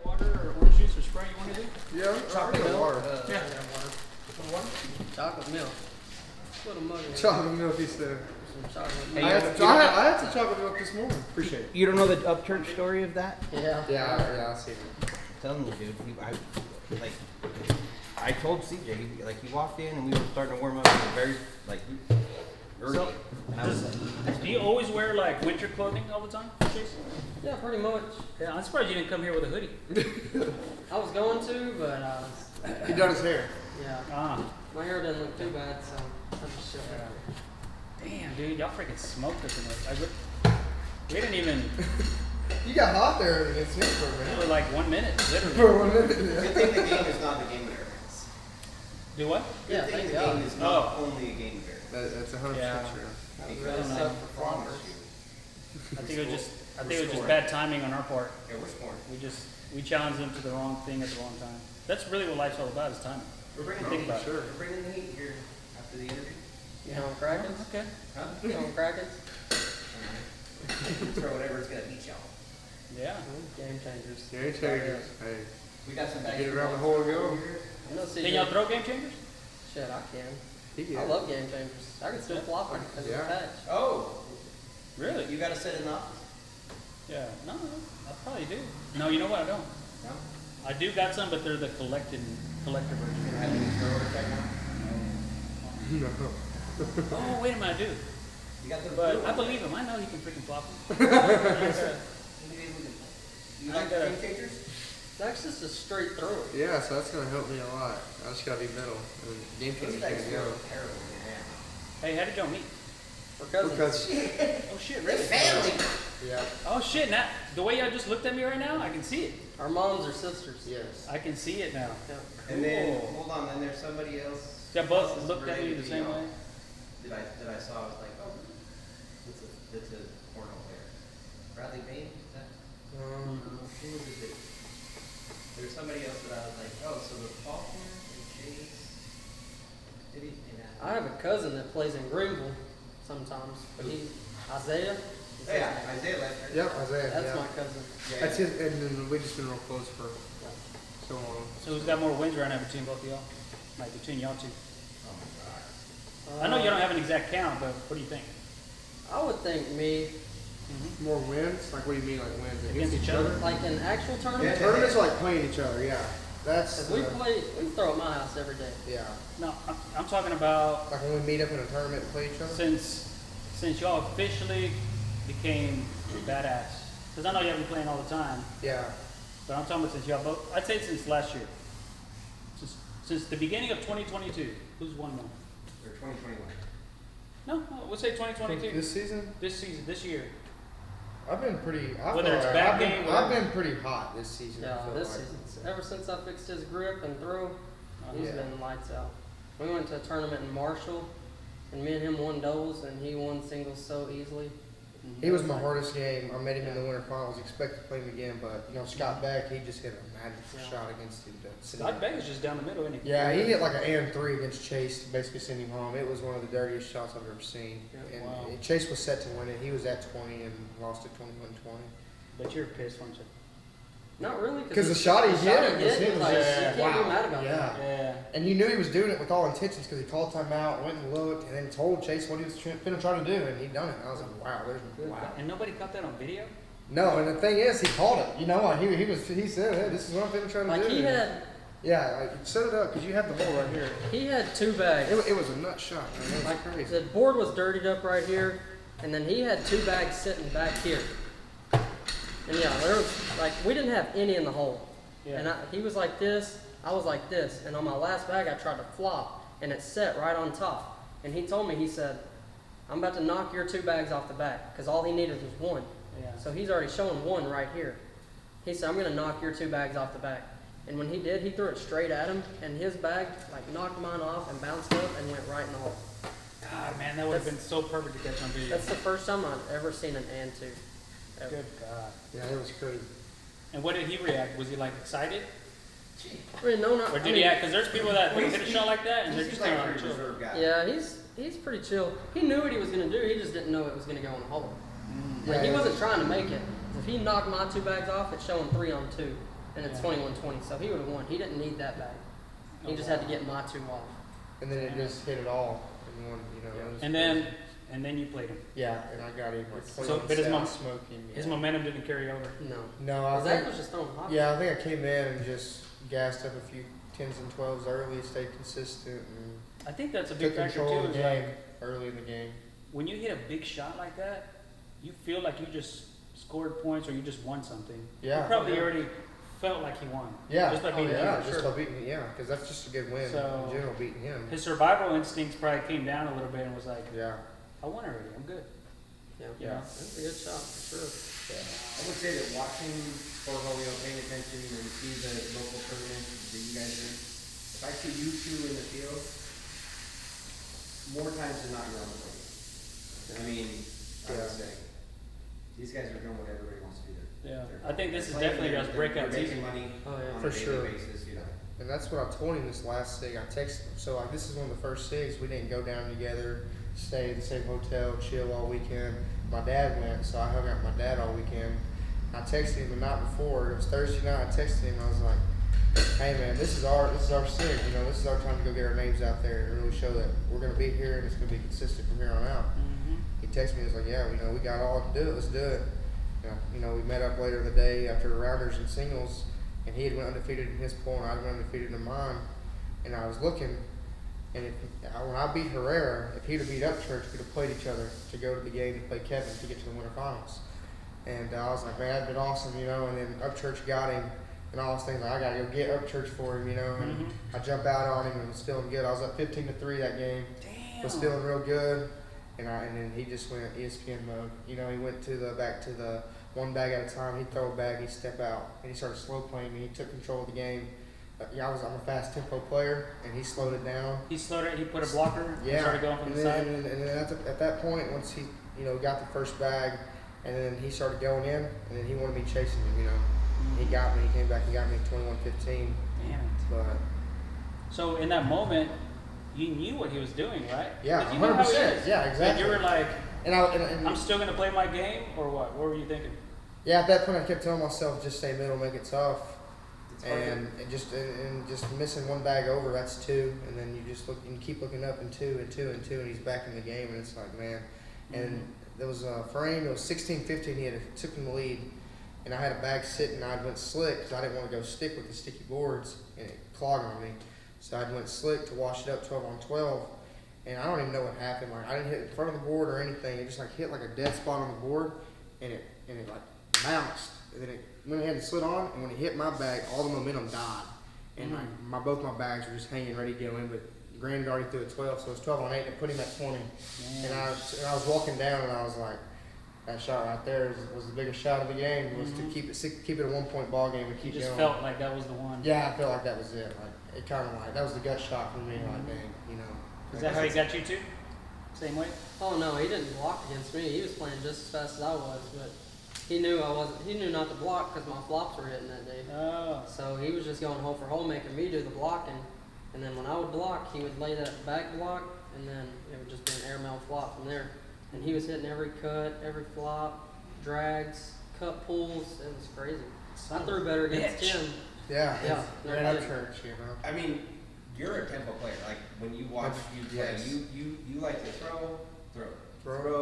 Water or orange juice or Sprite you want to do? Yeah, chocolate milk. Water. Yeah. Water? Chocolate milk. Put a mug in Chocolate milk, he said. some chocolate milk. I had some chocolate milk this morning. Appreciate it. You don't know the Upchurch story of that? Yeah. Yeah, I see it. Telling you, dude. I told CJ, he walked in and we were starting to warm up very, early. So, and I was like, do you always wear like winter clothing all the time, Chase? Yeah, pretty much. Yeah, I'm surprised you didn't come here with a hoodie. I was going to, but He done his hair. yeah. Ah, My hair doesn't look too bad, so I'm just showing it. damn, dude, y'all freaking smoked us in this. We didn't even You got hot there against Pittsburgh, man. for like 1 minute, literally. For 1 minute, Good yeah. thing the game is not the game of Americans. Do what? Yeah, Good thing thank the God. game is not only a game of Americans. That's 100% Yeah. true. Really Because suck I for promise floppers. you, I think it was just scoring. bad timing on our part. yeah, we're scoring. We challenged them to the wrong thing at the wrong time. That's really what life's all about, is timing. We're bringing Think the heat. about it. We're bringing the heat here after the interview. You know Krakens? Okay. Huh? You know Krakens? Throw whatever it's gonna beat y'all. Yeah. Game changers. Game changers. Hey, We got some bags. Get of around the balls hole and go. over here. I know CJ. Can y'all throw game changers? Shit, I can. he I get love game changers. I can still flop them because Yeah. it's patch. Oh, Really? you got to sit in the office? Yeah. No, I probably do. No, you know what? I don't. No. I do got some, but they're the collector version. Have any throwers right now? No. Oh, wait a minute, I do. You got the. But I believe him. I know he can freaking flop them. You I like gotta- game changers? That's just a straight thrower. Yeah, so that's gonna help me a lot. I just gotta be middle. And game Those changers bags can feel go. terrible in your hand. Hey, how did y'all meet? We're cousins. Because, Oh shit, We're really? family. yeah. Oh shit, now the way y'all just looked at me right now, I can see it. Our moms are sisters. Yes. I can see it now. Yeah. And then, Cool. hold on, then there's somebody else. Y'all both This is looked at me related the to same y'all. way. That I saw, I was like, oh, that's a cornhole player. Bradley Bain, is that? Who was it? There's somebody else that I was like, oh, so the Faulkner and Chase. Did he? I have a cousin that plays in Greenville sometimes, but Isaiah. Is Yeah, his name. Isaiah Lester. Yep, Isaiah. That's yeah. my cousin. Yeah. That's his, and then we've just been real close for so long. So who's got more wins right now between both of y'all? Like between y'all two? Oh my God. I know you don't have an exact count, but what do you think? I would think me, More wins? Like, what do you mean, like wins? Against each other? like in actual Yeah, tournaments. tournaments are like playing each other, yeah. That's, 'Cause we throw at my house every day. yeah. No, I'm talking about Like when we meet up in a tournament and play each other? since y'all officially became badass. Because I know y'all been playing all the time, Yeah. but I'm talking about since y'all both. I'd say since last year. Since the beginning of 2022, who's won more? Or 2021. No, we'll say 2022. This season? This season, this year. I've been pretty. I Whether feel it's like bad I've game been, or- I've been pretty hot this season. I Yeah, feel this like. season. Ever since I fixed his grip and throw, he's Yeah. been lights out. We went to a tournament in Marshall, and me and him won doubles, and he won singles so easily. He was my hardest game. I met him in the winter finals. Expect to play him again, but Mm-hmm. Scott Beck, he just hit a magical Yeah. shot against him. To send Scott him. Beck is just down the middle, isn't he? Yeah, he hit like an and 3 against Chase to basically send him home. It was one of the dirtiest shots I've ever seen. Yeah. And Wow. Chase was set to win it. He was at 20 and lost at 21-20. But you're pissed, weren't you? Not really, Because the shot he hit was hit like, was just, you can't wow. be mad about Yeah. that. Yeah. And you knew he was doing it with all intentions because he called timeout, went and looked, and then told Chase what he was finna try to do, and he done it. I was like, wow, wow. And nobody caught that on video? No, and the thing is, he called it. You know, like he said, hey, this is what I'm finna try to Like do. he had, Yeah, like set it up because you have the hole right here. he had two bags. It was a nut shot, man. It was Like crazy. the board was dirtied up right here, and then he had two bags sitting back here. And yeah, there was like we didn't have any in the hole. Yeah. And he was like this, I was like this, and on my last bag I tried to flop, and it set right on top. And he told me, he said, "I'm about to knock your two bags off the back," because all he needed was one. Yeah. So he's already showing one right here. He said, "I'm gonna knock your two bags off the back." And when he did, he threw it straight at him, and his bag like knocked mine off and bounced up and went right in the hole. God, man, that would have been so perfect to catch on video. That's the first time I've ever seen an and two. Ever. Good God. Yeah, it was crazy. And what did he react? Was he like excited? I mean, no, not. Or did I he mean, act? Because there's people that hit a shot like that and they're He's just like a kind of pretty chill. reserved guy. Yeah, he's pretty chill. He knew what he was gonna do. He just didn't know it was gonna go in the hole. Like he Yeah. wasn't trying to make it. If he knocked my two bags off, it's showing 3 on 2. and it's Yeah. 21-20, so he would have won. He didn't need that bag. He just had to get my 2 off. And then it just hit it all in one, you know. Yeah. it was And crazy. then you played him. Yeah, and I got him like So, 21 but his south mom- smoking. His Yeah. momentum didn't carry over. No. No, I Zach think, was just throwing hot. yeah, I think I came in and just gassed up a few 10s and 12s early, stayed consistent, and I think that's a big took factor control too. of the Is game like early in the game. when you hit a big shot like that, you feel like you just scored points or you just won something. Yeah. You probably yeah. already felt like he won. Yeah. Just by oh, beating yeah, him. just by beating, yeah, because that's just a good win So- in general, beating him. His survival instincts probably came down a little bit and was like, Yeah. I won already. I'm good. Yeah. You know? That's a good shot for sure. I would say that watching cornhole, paying attention and see the local tournaments that you guys are in, if I see you two in the field, more times than not you're on the podium. I mean, I Yeah. would say, these guys are doing what everybody wants to do. Yeah. They're I think this is playing, definitely they're- his they're breakout making season. money Oh, yeah. on For a daily sure. basis, And that's what I told him this last SIG. I texted him. So like this is one of the first SIGs we didn't go down together, stay at the same hotel, chill all weekend. My dad went, so I hung out with my dad all weekend. I texted him the night before. It was Thursday night. I texted him. I was like, "Hey man, this is our SIG. You know, this is our time to go get our names out there and really show that we're gonna be here and it's gonna be consistent from here on out." Mm-hmm. He texted me. He was like, "Yeah, we got all to do it. Let's do it." You know, we met up later in the day after rounders and singles, and he had went undefeated in his pool, and I went undefeated in mine. And I was looking, and when I beat Herrera, if he'd have beat Upchurch, we'd have played each other to go to the game to play Kevin to get to the winter finals. And I was like, man, that'd been awesome, you know. And then Upchurch got him, and all those things. Like, I gotta go get Upchurch for him, you know. And I jumped out on him and was feeling good. I was up 15-3 that game. Damn. Was feeling real good, and then he just went ESPN mode. You know, he went back to the one bag at a time. He'd throw a bag, he'd step out, and he started slow playing me. He took control of the game. Yeah, I'm a fast tempo player, and he slowed it down. He slowed it. He put a blocker. And Yeah, started going from and the then, side. and then at that point, once he got the first bag, and then he started going in, and then he wanted me chasing him. You know, he got me. He came back and got me 21-15. Damn it. But So in that moment, you knew what he was doing, right? yeah, 'Cause you know how he 100%. is. Yeah, Like, exactly. you were like, And I'm still gonna play my game, or what? What were you thinking? yeah, at that point, I kept telling myself, just stay middle, make it tough. It's hard to- And just missing one bag over, that's 2, and then you just look and keep looking up and 2 and 2 and 2, and he's back in the game, and it's like, man. And there was a frame, it was 16-15, he took him the lead, and I had a bag sitting, I went slick because I didn't want to go stick with the sticky boards and it clogged on me, so I went slick to wash it up 12-on-12, and I don't even know what happened. Like, I didn't hit in front of the board or anything. It just like hit like a dead spot on the board, and it like bounced, and then it went ahead and slid on. And when it hit my bag, all the momentum died, and like both my bags were just hanging ready to go in. But Grant had already threw a 12, so it was 12-on-8, and it put him at 20. And I was walking down, and I was like, that shot right there was the biggest shot of the game. Was to keep it a 1-point ball game and You keep just going. felt like that was the one. Yeah, I felt like that was it. Like it kind of like that was the gut shot for me. Like dang, you know. Is that how he got you too? Same way? Oh no, he didn't block against me. He was playing just as fast as I was, but he knew I wasn't. He knew not to block because my flops were hitting that day. Oh. So he was just going hole for hole, making me do the blocking. And then when I would block, he would lay that back block, and then it would just be an airmail flop from there. And he was hitting every cut, every flop, drags, cut pulls. It was crazy. I threw better against Bitch. him. Yeah, Yeah, no right up kidding. church, you know. I mean, you're a tempo player. Like when you watch you play, Yes. you like to throw,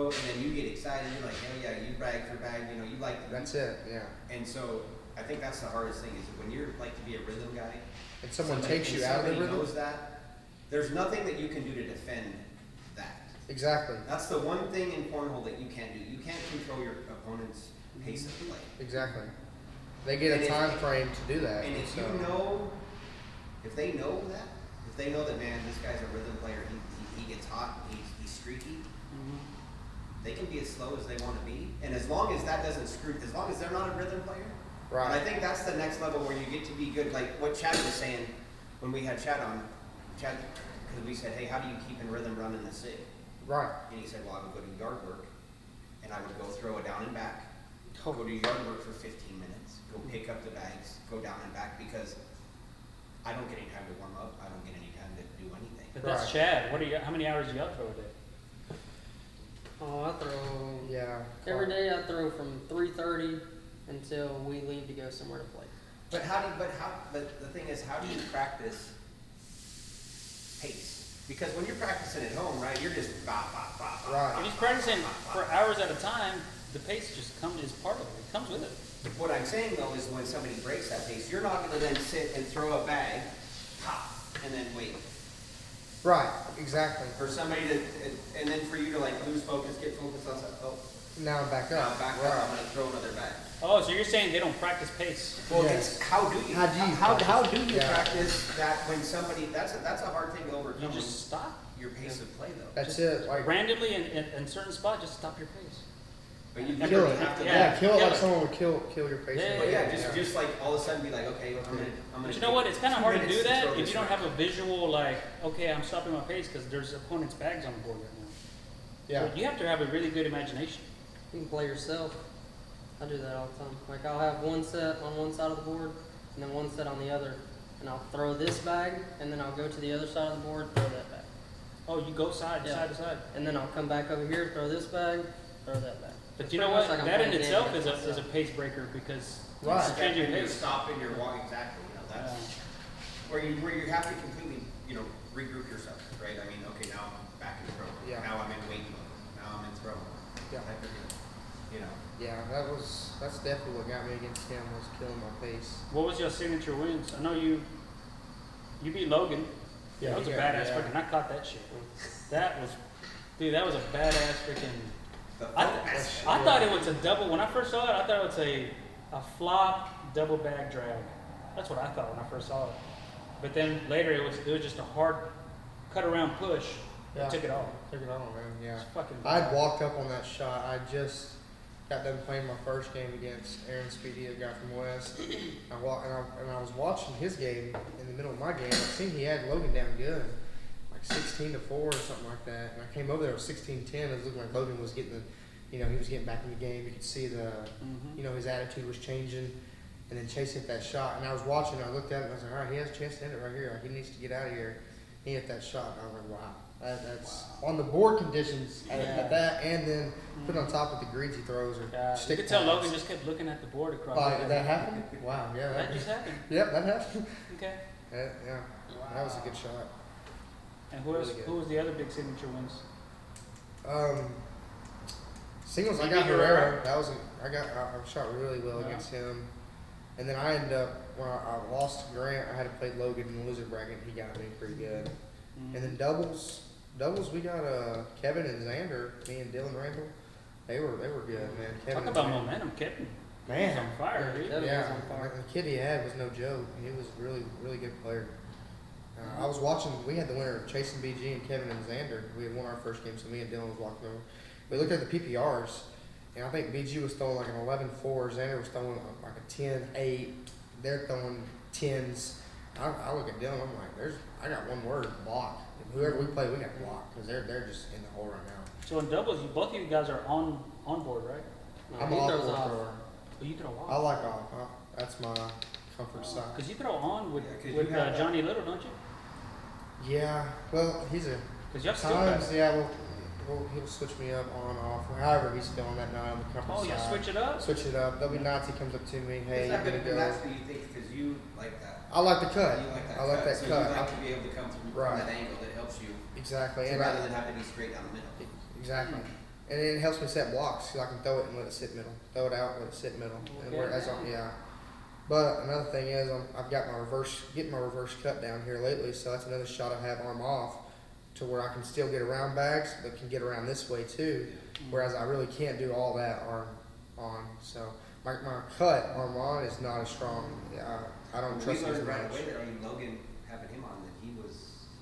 and then you get excited. You're like, hell yeah, you bag for bag. You know, you like. That's it. Yeah. And so I think that's the hardest thing is when you're like to be a rhythm guy. And someone somebody- takes and you out of the somebody rhythm. knows that. There's nothing that you can do to defend that. Exactly. That's the one thing in cornhole that you can't do. You can't control your opponent's pace of play. Exactly. They get And a if- time frame to do that. And if so. you know, if they know that, if they know that, man, this guy's a rhythm player, he gets hot, he's streaky, they can be as slow as they want to be. And as long as that doesn't screw, as long as they're not a rhythm player, Right. and I think that's the next level where you get to be good. Like what Chad was saying when we had Chad on, because we said, hey, how do you keep in rhythm running the SIG? Right. And he said, well, I would go to yard work, and I would go throw it down and back, go to yard work for 15 minutes, go pick up the bags, go down and back, because I don't get any time to warm up, I don't get any time to do anything. But that's Right. Chad. How many hours do you throw a day? Oh, I throw Yeah. every day. I throw from 3:30 until we leave to go somewhere to play. But the thing is, how do you practice pace? Because when you're practicing at home, right, you're just bop, bop, bop, bop, Right. bop, If he's bop, practicing bop, bop, for bop. hours at a time, the pace just is part of it. It comes with it. What I'm saying though is when somebody breaks that pace, you're not gonna then sit and throw a bag, pop, and then wait. Right, exactly. For somebody to, and then for you to like lose focus, get focused on something, oh, Now I'm back now up. I'm back right. up, I'm gonna throw another bag. Oh, so you're saying they don't practice pace? Well, Yes. it's, how do you? How do you Yeah. practice that when somebody, that's a hard thing to You overcome. just stop. Your pace of play though. That's it. Like Randomly in certain spots, just stop your pace. But you kill literally it. have to. Yeah, kill it kill like it. someone would kill your pace. Yeah, But yeah, just like all of a sudden be like, okay, I'm gonna. But you know what? It's kind of hard to do that if you don't have a. a visual, like, okay, I'm stopping my pace because there's opponents' bags on the board right now. Yeah. So you have to have a really good imagination. You can play yourself. I do that all the time. Like I'll have one set on one side of the board and then one set on the other. And I'll throw this bag and then I'll go to the other side of the board, throw that bag. Oh, you go side Yeah. to side. And then I'll come back over here, throw this bag, throw that bag. But It's you know pretty what? much like I'm That in playing a game itself is against a myself. pace breaker because Right. it's changing You're pace. stopping your walk exactly. You know that's where you have to completely regroup yourself, right? I mean, okay, now I'm back in throw. Yeah. Now I'm in weight mode. Now I'm in throw mode. Yeah. Type of deal. You know. Yeah, that's definitely what got me against him was killing my pace. What was your signature wins? I know you beat Logan. Yeah, that was a yeah, badass yeah. freaking. I caught that shit. That was, dude. That was a badass freaking. I thought it was a double. When I first saw it, I thought it was a flop double bag drag. That's what I thought when I first saw it. But then later it was just a hard cut around push. Yeah. That took it all. Took it on, man. Yeah. It's fucking. I'd walked up on that shot. I just got done playing my first game against Aaron Speedy, a guy from West. I was watching his game in the middle of my game. I seen he had Logan down good, like 16-4 or something like that. And I came over there with 16-10. It was looking like Logan was getting he was getting back in the game. You could see his attitude was changing. And then Chase hit that shot, and I was watching. I looked at it, and I was like, all right, he has a chance to end it right here. Like, he needs to get out of here. He hit that shot, and I was like, wow. That's on the board conditions at that, and then put on top of the greens he throws or You stick could tell pads. Logan just kept looking at the board across. Like, did that happen? Wow, yeah. That just happened. Yep, that happened. Okay. Yeah, that was a good shot. And who else? Really good. Who was the other big signature wins? Singles, I You got beat Herrera. Herrera? I shot really well Yeah. against him. And then I ended up, when I lost to Grant, I had to play Logan in the loser bracket. He got me pretty good. And then doubles, we got Kevin and Xander, me and Dylan Randall. They were good, man. Kevin Talk and about Xander. momentum, Kevin. Man. He's on fire, dude. Kevin Yeah, was on fire. and the kid he had was no joke. He was really, really good player. I was watching. We had the winner of Chase and BG and Kevin and Xander. We had won our first game, so me and Dylan was walking over. We looked at the PPRs, and I think BG was throwing like an 11-4. Xander was throwing like a 10-8. They're throwing 10s. I look at Dylan. I'm like, I got one word: block. And whoever we play, we got block because they're just in the hole right now. So in doubles, both of you guys are on board, right? No, I'm he off throws board off. thrower. But you throw I on. like off. That's my comfort side. Because you throw on with, Yeah, 'cause you with have that- Johnny Little, don't you? Yeah. Well, he's a. Because you have skill Times, guys. yeah, he'll switch me up on off. However, he's feeling that night on the comfort Oh, you side. switch it up? Switch it up. There'll be nights he comes up to me, hey, Is you're that gonna good? go. And that's what you think because you like that. I like the cut. You like that I like that so cut. you like to be able to come from Right. that angle that helps you Exactly. so And rather than have to be straight down the middle. exactly. And it helps me set blocks because I can throw it and let it sit middle. Throw it out, let it sit middle. And Okay. whereas yeah. But another thing is I've got getting my reverse cut down here lately, so that's another shot I have arm off to where I can still get around bags, but can get around this way too. Whereas I really can't do all that arm on. So my cut arm on is not as strong. I don't trust We it as learned right much. away that Logan having him on that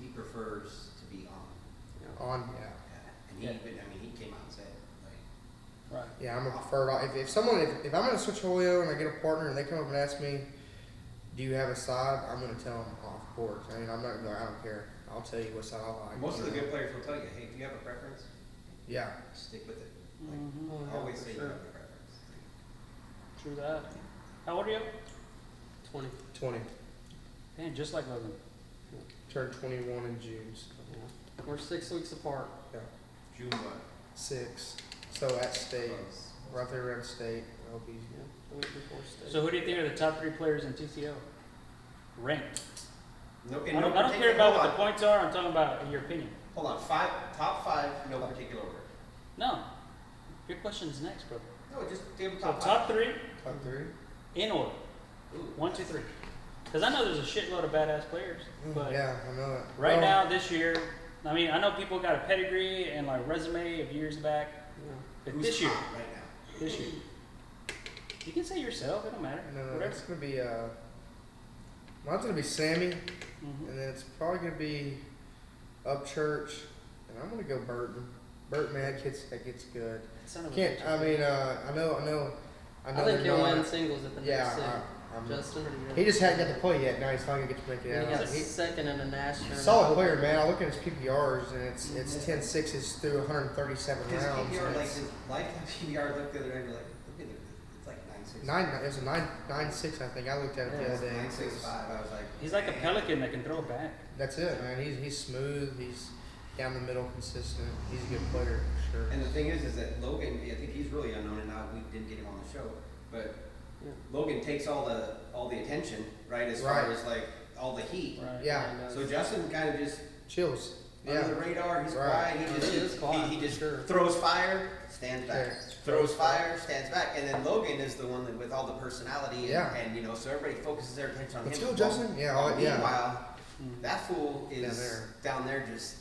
he prefers to be on. On, yeah. And he came out and said like Right. Yeah, I'm a preferred. If I'm gonna switch Julio and I get a partner and they come up and ask me, do you have a side? I'm gonna tell them off court. I mean, I'm not gonna be like, I don't care. I'll tell you what side I like. most of you the know? good players will tell you, hey, if you have a preference, Yeah. stick with it. Like, Mhm. Oh, yeah, always for say you sure. have a preference. True that. How old are you? 20. 20. Man, just like Logan. Turned 21 in June. So. Yeah. We're 6 weeks apart. Yeah. June what? 6. So at state. Close. right there around state. That'll be Yeah, the week before state. So who do you think are the top 3 players in TCO? Ranked. No, I don't care about what the points are. I'm talking about in your opinion. Hold on, top 5, no particular order. No. Your question's next, brother. No, just give them So top 5. top 3 top 3. in order. Ooh. 1, 2, 3. Because I know there's a shitload of badass players, but Yeah, I know it. right Well, now, this year, I mean, I know people got a pedigree and like resume of years back, Yeah. but Who's this year, hot right now? this year, you can say yourself. It don't matter. No, Whatever. it's gonna be mine's gonna be Sammy, Mhm. and then it's probably gonna be Upchurch, and I'm gonna go Burton. Burton, man, that gets good. Son of a Can't. bitch. I mean, I know. I think they're he'll not- win singles at the Yeah, next sig. I'm, Justin, or do you he just hadn't got to play yet. Now he's finally get to make it And he got out. He's second in the national. solid player, man. I look at his PPRs, and it's 10-6s through 137 His rounds. PPR, and like it's his lifetime PPR, looked the other day, like, look at it, it's like 9.6. it was a 9.6, I think. I looked at it the other day. 9.65. I was like, He's like a damn. pelican that can throw it back. That's it, man. He's smooth. He's down the middle, consistent. He's a good player for sure. And the thing is that Logan, I think he's really unknown, and now we didn't get him on the show, but Yeah. Logan takes all the attention, right? As far Right. as like all the heat. Right. Yeah, So Justin kind of just chills. under Yeah, the radar. He's Right. quiet. He is quiet, he just sure. throws fire, stands back. Yeah. Throws fire, stands back. And then Logan is the one that, with all the personality, and, Yeah. and so everybody focuses their attention on Let's him. go, Justin. Yeah, While yeah. Meanwhile, Mhm. that fool is down there just.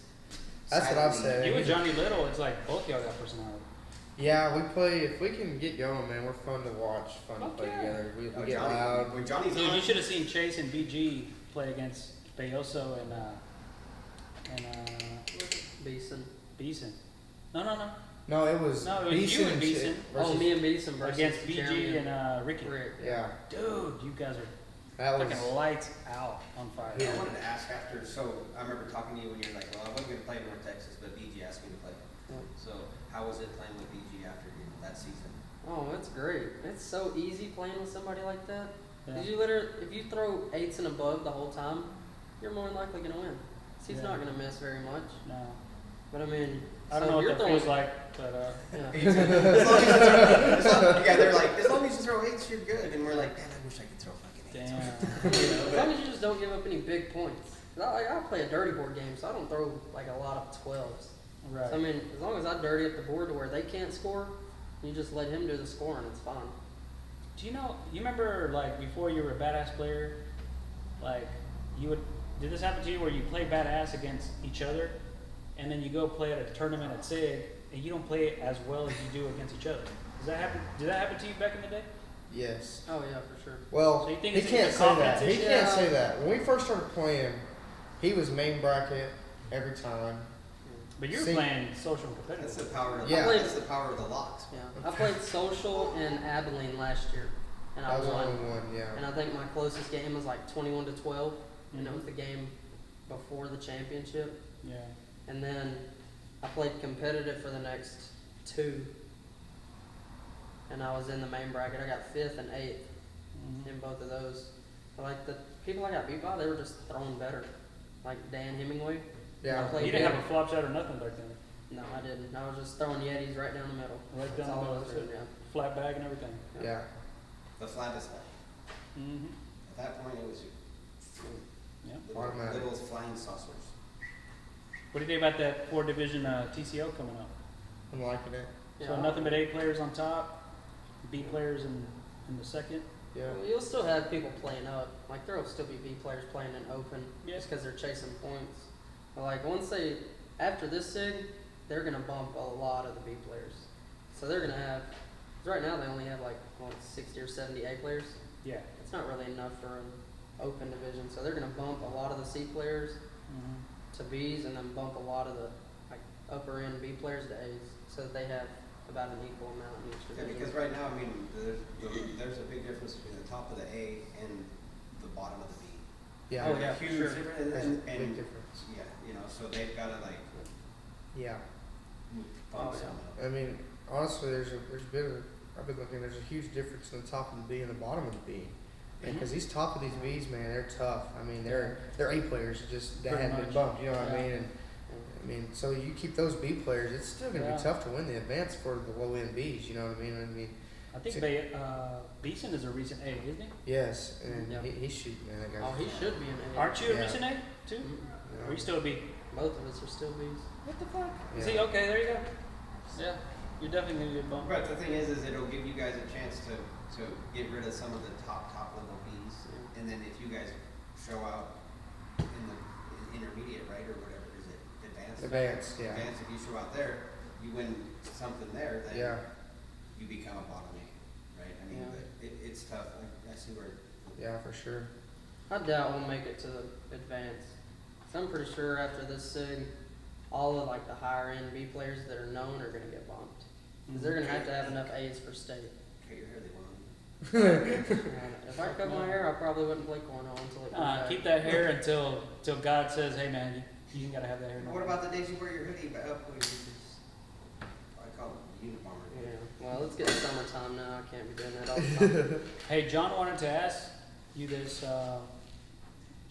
That's what I'd silently- say. You and Johnny Little, it's like both y'all got personality. Yeah, we play. If we can get going, man, we're fun to watch, fun to Fuck play yeah. together. We Oh, get Johnny, loud. when Johnny's Dude, on, you should have seen Chase and BG play against Bayoso and Beeson. Beeson. No. No, it was No, it was you Beeson and Beeson. Oh, me and Beeson versus Against BG Jeremy and Ricky. Rick. Yeah, Dude, you guys are that was. fucking lights out on fire. I wanted to ask after, so I remember talking to you when you were like, well, I wasn't going to play in North Texas, but BG asked me to play. Yeah. So how was it playing with BG after that season? Oh, it's great. It's so easy playing with somebody like that. Yeah. Did you literally, if you throw 8s and above the whole time, you're more than likely gonna win. He's Yeah. not gonna miss very much. No. But I mean, I don't so know you're what that throwing, feels like, but Yeah. As long as you throw, yeah, they're like, as long as you throw 8s, you're good. And we're like, man, I wish I could throw fucking 8s. damn. as long as you just don't give up any big points. 'Cause I play a dirty board game, so I don't throw like a lot of 12s. Right. So I mean, as long as I dirty up the board to where they can't score, you just let him do the scoring. It's fine. Do you remember like before you were a badass player, like did this happen to you where you play badass against each other and then you go play at a tournament at SIG and you don't play it as well as you do against each other? Did that happen to you back in the day? Yes. Oh yeah, for sure. Well, So you think he it's can't a say that. confidence He issue? can't Yeah. say that. When we first started playing, he was main bracket every time. But you were See- playing social and That's competitive. the power of Yeah. that's the power of the locks. Yeah, I played social in Abilene last year, and I That was the won. only one, yeah. And I think my closest game was like 21-12, and it Mhm. was the game before the championship. Yeah. And then I played competitive for the next 2, and I was in the main bracket. I got 5th and 8th Mhm. in both of those. But like the people I got beat by, they were just throwing better. Like Dan Hemingway. Yeah. I played You didn't good. have a flop shot or nothing back then. No, I didn't. I was just throwing Yetis right down the middle. Right That's down all the I middle. was That's doing, it. yeah. Flat bag and everything. Yeah. The flattest one. Mm-hmm. At that point, it was Yeah. Automatic. little flying saucers. What do you think about that 4-division TCO coming up? I'm liking it. So Yeah. nothing but A players on top, B players in the second. Yeah. Well, you'll still have people playing up. Like there will still be B players playing in open Yeah. just because they're chasing points. But like once they after this sig, they're gonna bump a lot of the B players. So they're gonna have. 'Cause right now they only have like 60 or 70 A players. Yeah. It's not really enough for an open division. So they're gonna bump a lot of the C players Mm-hmm. to Bs and then bump a lot of the like upper end B players to As, so that they have about an equal amount in each Yeah, division. because right now, I mean, there's a big difference between the top of the A and the bottom of the B. Yeah. Oh, yeah. Huge sure. difference. There's a And, big difference. yeah, so they've got to like Yeah. bump Oh, yeah. some up. I mean, honestly, there's a bit of. I've been looking. There's a huge difference in the top of the B and the bottom of the B. Because these top of these Bs, man, they're tough. I mean, they're A players. Just that Pretty hadn't been much. bumped. You know what I Yeah. mean? And I mean, so you keep those B players, it's still going to Yeah. be tough to win the advance for the low end Bs. You know what I mean? I think Beeson is a recent A, isn't he? Yes, and Yeah. he's shooting, man. That guy's Oh, he should be an A. Aren't you a Yeah. recent A too? Mm-mm. Or you still a B? Both of us are still Bs. What the fuck? Yeah. See, okay, there you go. Yeah, you're definitely gonna get bumped. But the thing is it'll give you guys a chance to get rid of some of the top level Bs, Yeah. and then if you guys show out in the intermediate, right, or whatever, is it advanced? Advanced, yeah. Advanced, if you show out there, you win something there, then Yeah, you become a bottom eight, right? I mean, Yeah. but it's tough. I see where. yeah, for sure. I doubt we'll make it to the advance. So I'm pretty sure after this SIG, all of like the higher end B players that are known are gonna get bumped. Because they're gonna have to have enough A's for state. Cut your hair, they want. And if I cut my hair, I probably wouldn't play cornhole until it comes back. Keep that hair until God says, hey man, you gotta have that hair. What about the days you wear your hoodie but up when you just, I call it uniformer. Yeah. Well, let's get summertime now. I can't be doing that all the time. Hey, John wanted to ask you this,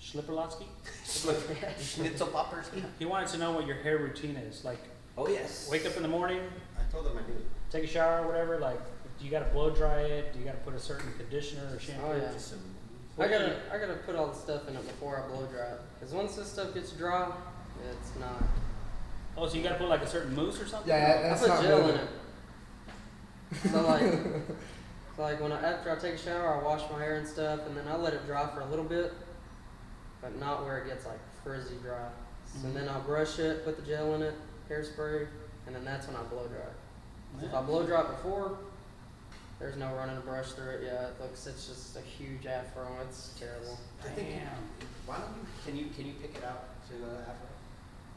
Schlipperlotsky? Schnitzel poppers. He wanted to know what your hair routine is. Like, Oh yes. wake up in the morning, I told them I knew. take a shower or whatever, like, do you gotta blow dry it? Do you gotta put a certain conditioner or shampoo? Oh, yeah. Just some. I gotta put all the stuff in it before I blow dry it. Because once this stuff gets dry, it's not. Oh, so you gotta put like a certain mousse or something? Yeah, I that's put not gel moving. in it. So like when after I take a shower, I wash my hair and stuff, and then I let it dry for a little bit, but not where it gets like frizzy dry. So Mhm. then I'll brush it, put the gel in it, hairspray, and then that's when I blow dry it. 'Cause if I Yeah. blow dry it before, there's no running a brush through it. Yeah, it's just a huge afro. It's terrible. I think. Damn. Why don't you? Can you pick it out to Afro?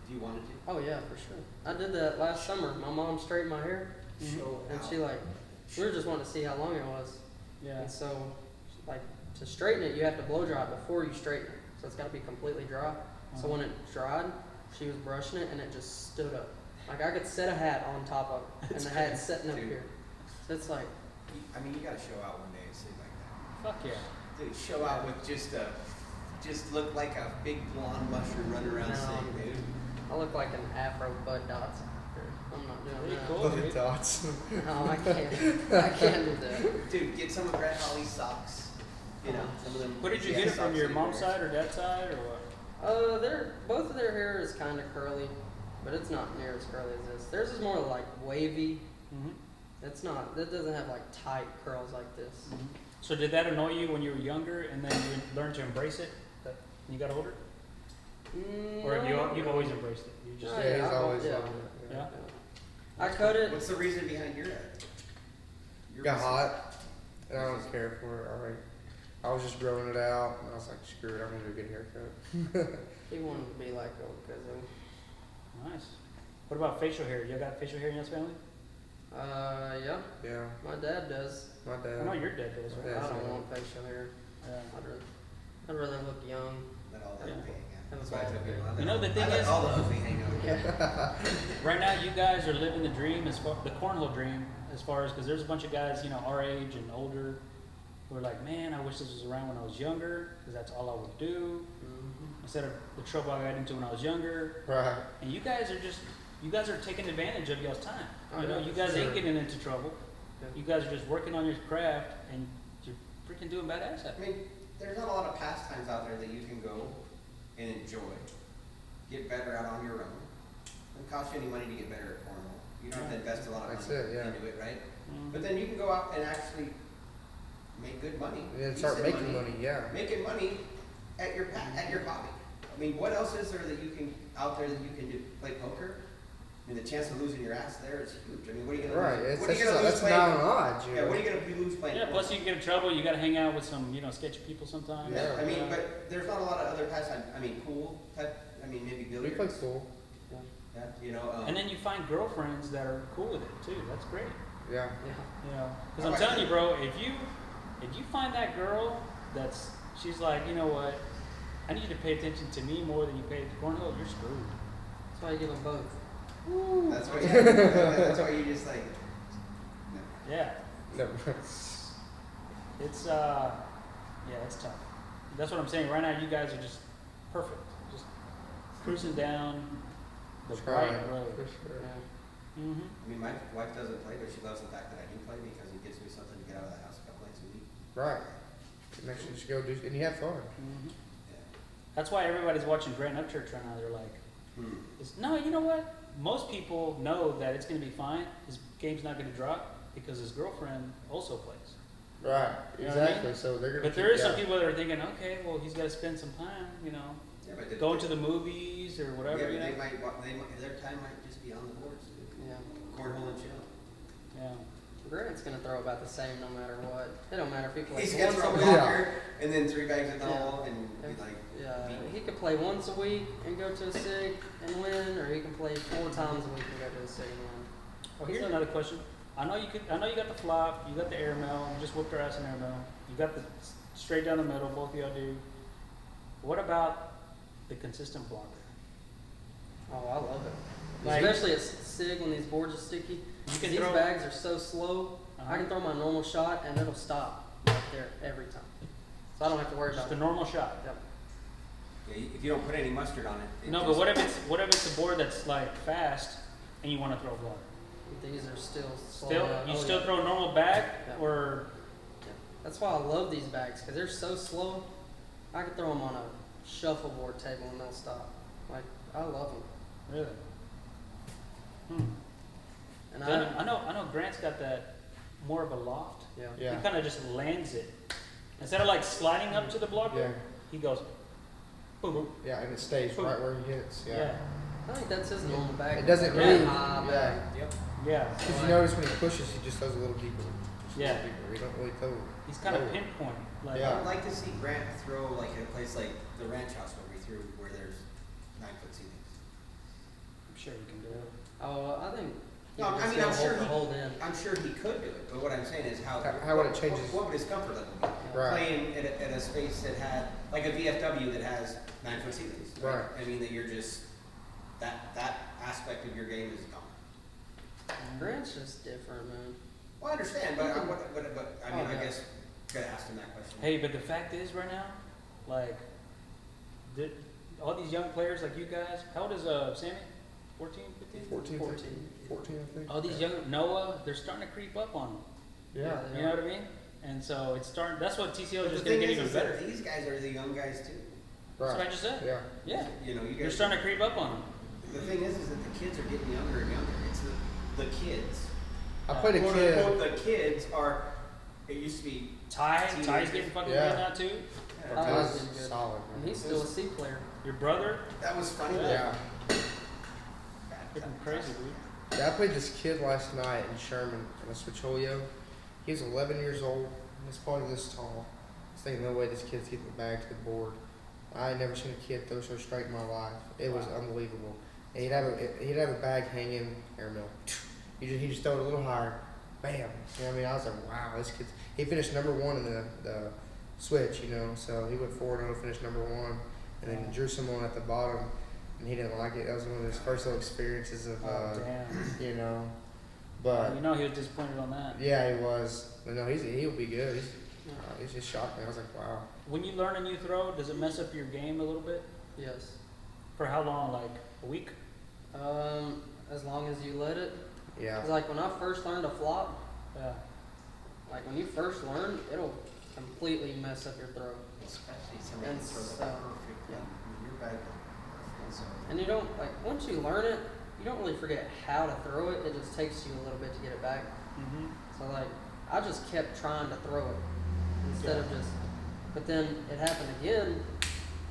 If you wanted to. Oh yeah, for sure. I did that last summer. My mom straightened my hair, Show and out. she like, we were just wanting to see how long it was. Yeah. And so, like, to straighten it, you have to blow dry it before you straighten it. So it's got to be completely dry. So when it dried, she was brushing it, and it just stood up. Like I could set a hat on top of it, and the hat's sitting up Dude. here. So it's like, I mean, you gotta show out one day and sleep like Fuck yeah. that. Dude, show out with just look like a big blonde mushroom running around No. sick, dude. I look like an afro Bud Dots. I'm not doing Pretty that. cool. Look at dots. No, I can't. I can't do that. Dude, get some of Brett Holly's socks. You know, some of them. Where did you yeah, get it from? socks Your that he mom's wears. side or dad's side or what? Both of their hair is kind of curly, but it's not near as curly as this. Theirs is more like wavy. Mm-hmm. It's not. That doesn't have like tight curls like this. So did that annoy you when you were younger, and then you learned to embrace it when you got older, or have you've always embraced it? You just Oh, Yeah, yeah, he's I've always yeah. loved it. yeah. I cut it. What's the reason behind your Got hot, and I don't care for it. Alright, I was just growing it out, and I was like, screw it, I'm gonna go get a haircut. He wanted to be like old cousin. Nice. What about facial hair? You got facial hair in your family? Yeah. Yeah, My dad does. my dad. I know your dad does, right? Yeah, I don't so- want facial hair. Yeah. I'd rather look young. Let all the Yeah. ugly hang out. Have a That's why I took it. I let You know, all- the thing I let is- all the ugly hang out. Yeah. Right now, you guys are living the dream, as far the cornhole dream, as far as because there's a bunch of guys, you know, our age and older, who are like, man, I wish this was around when I was younger, because that's all I would do Mhm. instead of the trouble I got into when I was younger. Right. And you guys are taking advantage of y'all's time. Oh, You know, yeah, you for guys ain't sure. getting into trouble. Yeah. You guys are just working on your craft, and you're freaking doing badass at I it. mean, there's not a lot of pastimes out there that you can go and enjoy, get better out on your own. It doesn't cost you any money to get better at cornhole. You don't have to invest a lot of That's money it, yeah. into it, right? Mhm. But then you can go out and actually make good money. And then start decent making money, yeah. Making money at your hobby. I mean, what else is there that you can out there that you can do? Play poker. I mean, the chance of losing your ass there is huge. I mean, what are you gonna Right, lose? it's, What are you gonna lose that's playing? not an odds, you Yeah, know. what are you gonna lose playing? Yeah, plus you can get in trouble. You got to hang out with some, you know, sketchy people sometimes. Yeah. I mean, but there's not a lot of other pastimes. I mean, pool type. I mean, maybe We billiards. play pool, Yeah, you know. And then you find girlfriends that are cool with it too. That's great. yeah. Yeah. You know, because I'm telling you, bro, if you find that girl she's like, you know what, I need you to pay attention to me more than you pay to cornhole, you're screwed. That's why you give them both. that's why. That's why you just like. No. Yeah, No. it's it's tough. That's what I'm saying. Right now, you guys are just perfect, just cruising down, The Try, right road. for sure. Yeah. Mm-hmm. I mean, my wife doesn't play, but she loves the fact that I do play because it gives me something to get out of the house a couple nights a week. Right. It makes you just go do, and you have fun. Mm-hmm. Yeah. That's why everybody's watching Grant Upchurch right now. They're like, no, you know what? Most people know that it's going to be fine. His game's not going to drop because his girlfriend also plays. Right. You know what I Exactly. So they're gonna. But there is some people that are thinking, okay, well, he's got to spend some time, Yeah, but going to the movies or whatever. Yeah, you but know? their time might just be on the boards. Yeah. Cornhole and chill. Yeah. Grant's gonna throw about the same no matter what. It don't matter if he plays He's gonna once throw a a week. blocker and then 3 bags at the Yeah. hole and be like, Yeah, beat me. he could play once a week and go to a SIG and win, or he can play 4 times a week and go to a SIG and win. Oh, here's another question. I know you got the flop, you got the airmail, you just whooped our ass in airmail. You got the straight down the middle, both of y'all do. What about the consistent blocker? Oh, I love it. Like- Especially at SIG when these boards are sticky. You can These throw- bags are so slow. Uh-huh. I can throw my normal shot and it'll stop right there every time. So I don't have to worry Just about a it. normal shot. Yep. Yeah, if you don't put any mustard on it. No, but what if it's a board that's like fast and you want to throw a blocker? These are still slow. Still, enough. you Oh, still yeah. throw a normal bag Yeah. or Yeah. That's why I love these bags because they're so slow. I could throw them on a shuffleboard table and they'll stop. Like I love them. really? Hmm. And Then I know Grant's got that more of a loft. yeah. Yeah. He kind of just lands it instead of like sliding up to the blocker. Yeah. He goes, boom, boom. Yeah, and it stays right where he hits. Yeah. Yeah. I think that's his normal bag. It doesn't Really move. high Yeah. bag. Yep. Yeah. Because you notice when he pushes, he just goes a little deeper. Just a Yeah. little deeper. He don't really throw. He's kind of lower. pinpoint. Like, Yeah. I would like to see Grant throw like in a place like the ranch house where we threw where there's 9-foot ceilings. I'm sure he can do it. Oh, I think. he No, would I just mean, go I'm sure hold the he- hold in. I'm sure he could do it, but what I'm saying is how How would it change his- What would his comfort level be? Right. Playing at a space that had like a VFW that has 9-foot ceilings. Right. I mean that you're just that aspect of your game is gone. Grant's just different, man. Well, I understand, but I mean, Oh, I yeah. guess gotta ask him that question. Hey, but the fact is, right now, like, all these young players like you guys, how old is Sammy? 14, 15? 14, 14. 15, 14, I think. All these young Noah, they're starting to creep up on them. Yeah. You know what I mean? And so it's starting. That's what TCO But is just the going thing to get is even that better. these guys are the young guys too. That's what I Right. just said. Yeah. Yeah, You know, you they're guys. starting to creep up on them. The thing is that the kids are getting younger and younger. It's the kids. I played a Quote kid. unquote, the kids are. It used to be. Ty's Teenagers. getting fucking Yeah. good now too. Yeah, That Ty's was been good. solid. And Man. he's still a C player. Your brother, That was funny. Yeah. freaking crazy, dude. Yeah, I played this kid last night in Sherman in a switcholio. He was 11 years old. He's probably this tall. I was thinking, no way this kid's getting the bag to the board. I had never seen a kid throw so straight in my life. It was unbelievable. And he'd have a bag hanging airmail. He just throw it a little higher. Bam. You know what I mean? I was like, wow, this kid's. He finished number 1 in the switch, you know. So he went 4-0, finished number 1, and then drew someone at the bottom, and he didn't like it. That was one of his first little experiences of, Oh damn. you know. But You know he was disappointed on that. yeah, he was. But no, he'll be good. He's just shocked me. I was like, wow. When you learn a new throw, does it mess up your game a little bit? Yes. For how long? Like a week? As long as you let it. Yeah. 'Cause like when I first learned to flop, Yeah. like when you first learn, it'll completely mess up your throw. Especially somebody And that throws so- a perfect. yeah. You're bad. So, And you don't like once you learn it, you don't really forget how to throw it. It just takes you a little bit to get it back. Mm-hmm. So like I just kept trying to throw it instead of just. But then it happened again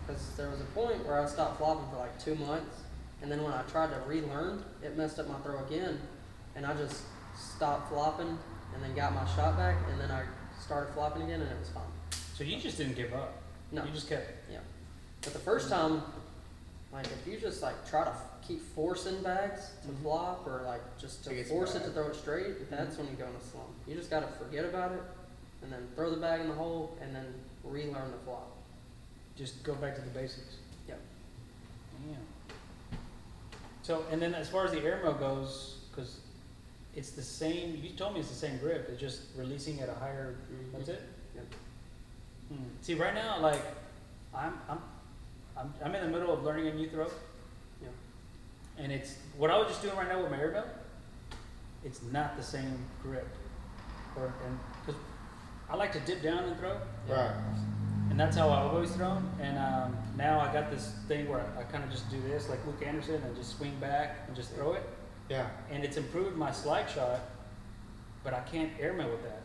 because there was a point where I stopped flopping for like 2 months, and then when I tried to relearn, it messed up my throw again, and I just stopped flopping and then got my shot back, and then I started flopping again, and it was fine. So you just didn't give up. No. You just kept. Yeah. But the first time, like if you just like try to keep forcing bags to Mhm. flop or like just It to gets force it bad. to throw it straight, that's when you go in a slump. You just gotta forget about it and then throw the bag in the hole and then relearn the flop. Just go back to the basics. Yep. Yeah. So, and then as far as the airmail goes, because it's the same, you told me it's the same grip, it's just releasing at a higher, that's it? Yep. See, right now, like, I'm in the middle of learning a new throw, Yeah. And it's what I was just doing right now with my airmail. It's not the same grip, because I like to dip down and throw, Right. and that's how I've always thrown. And now I got this thing where I kind of just do this, like Luke Anderson, and just swing back and just throw it. Yeah. And it's improved my slide shot, but I can't airmail with that.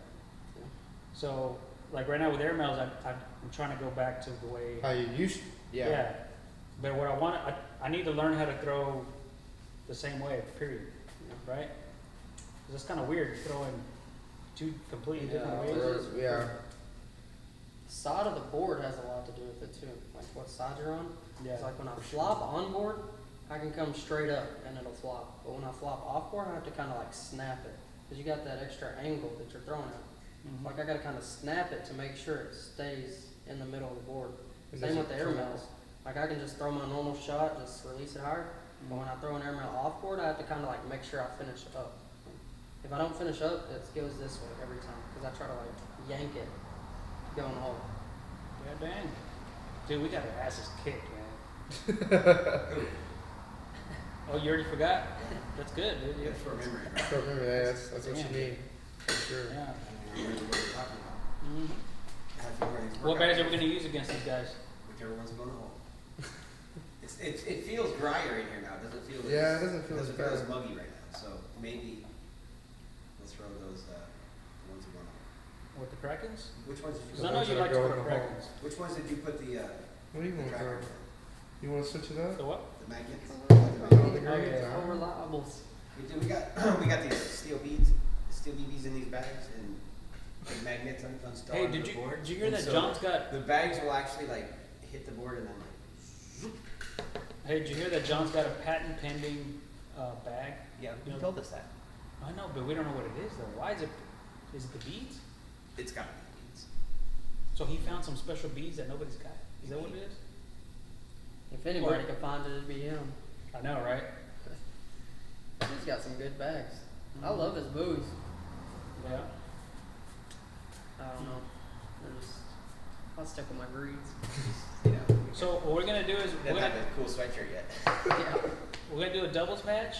So, like right now with airmails, I'm trying to go back to the way. How you used? Yeah. But what I want, I need to learn how to throw the same way. Period. Right? Because it's kind of weird throwing two completely different ways. Yeah. The side of the board has a lot to do with it too. Like what side you're on. Yeah. It's like when I flop on board, I can come straight up and it'll flop. But when I flop off board, I have to kind of like snap it. Because you got that extra angle that you're throwing at. Mhm. Like I got to kind of snap it to make sure it stays in the middle of the board. It Same with the doesn't airmails. Like I can just throw my normal shot, just release it higher. But when I throw an airmail off board, I have to kind of like make sure I finish up. If I don't finish up, it goes this way every time. Because I try to like yank it to go in the hole. Yeah, dang. Dude, we got our asses kicked, man. Oh, you already forgot? That's good, dude. Good for memory, right? So remember that. That's what you Damn. need. For sure. Yeah. I don't remember what we're talking about. Mhm. Have to wear these What workout bags are we clothes. going to use against these guys? Whichever one's going to hold. It feels drier in here now. It doesn't feel Yeah, it doesn't feel as as bad. muggy right now. So maybe we'll throw those the ones you want to. With the Krakens? Which ones did you Because I put? know ones you that like to go put in the hole. Krakens. Which ones did you put the What do you want to tracker throw? for? You want to switch it up? The what? The magnets? Oh, the Oh, green? yeah. Over reliables. We got these steel beads, steel BBs in these bags and the magnets installed Hey, on did the you board. hear And that so John's got? the bags will actually like hit the board and then like. Hey, did you hear that John's got a patent pending bag? Yeah, You you know- told us that. I know, but we don't know what it is though. Why is it? Is it the beads? It's got to be beads. So he found some special beads that nobody's got. Is that what it is? If anybody could find it, it'd be him. I know, right? He's got some good bags. I love his buoys. Yeah. I don't know. I'll stick with my greeds. You know. So what we're gonna do is we're Didn't gonna, have a cool sweatshirt yet. Yeah. we're gonna do a doubles match,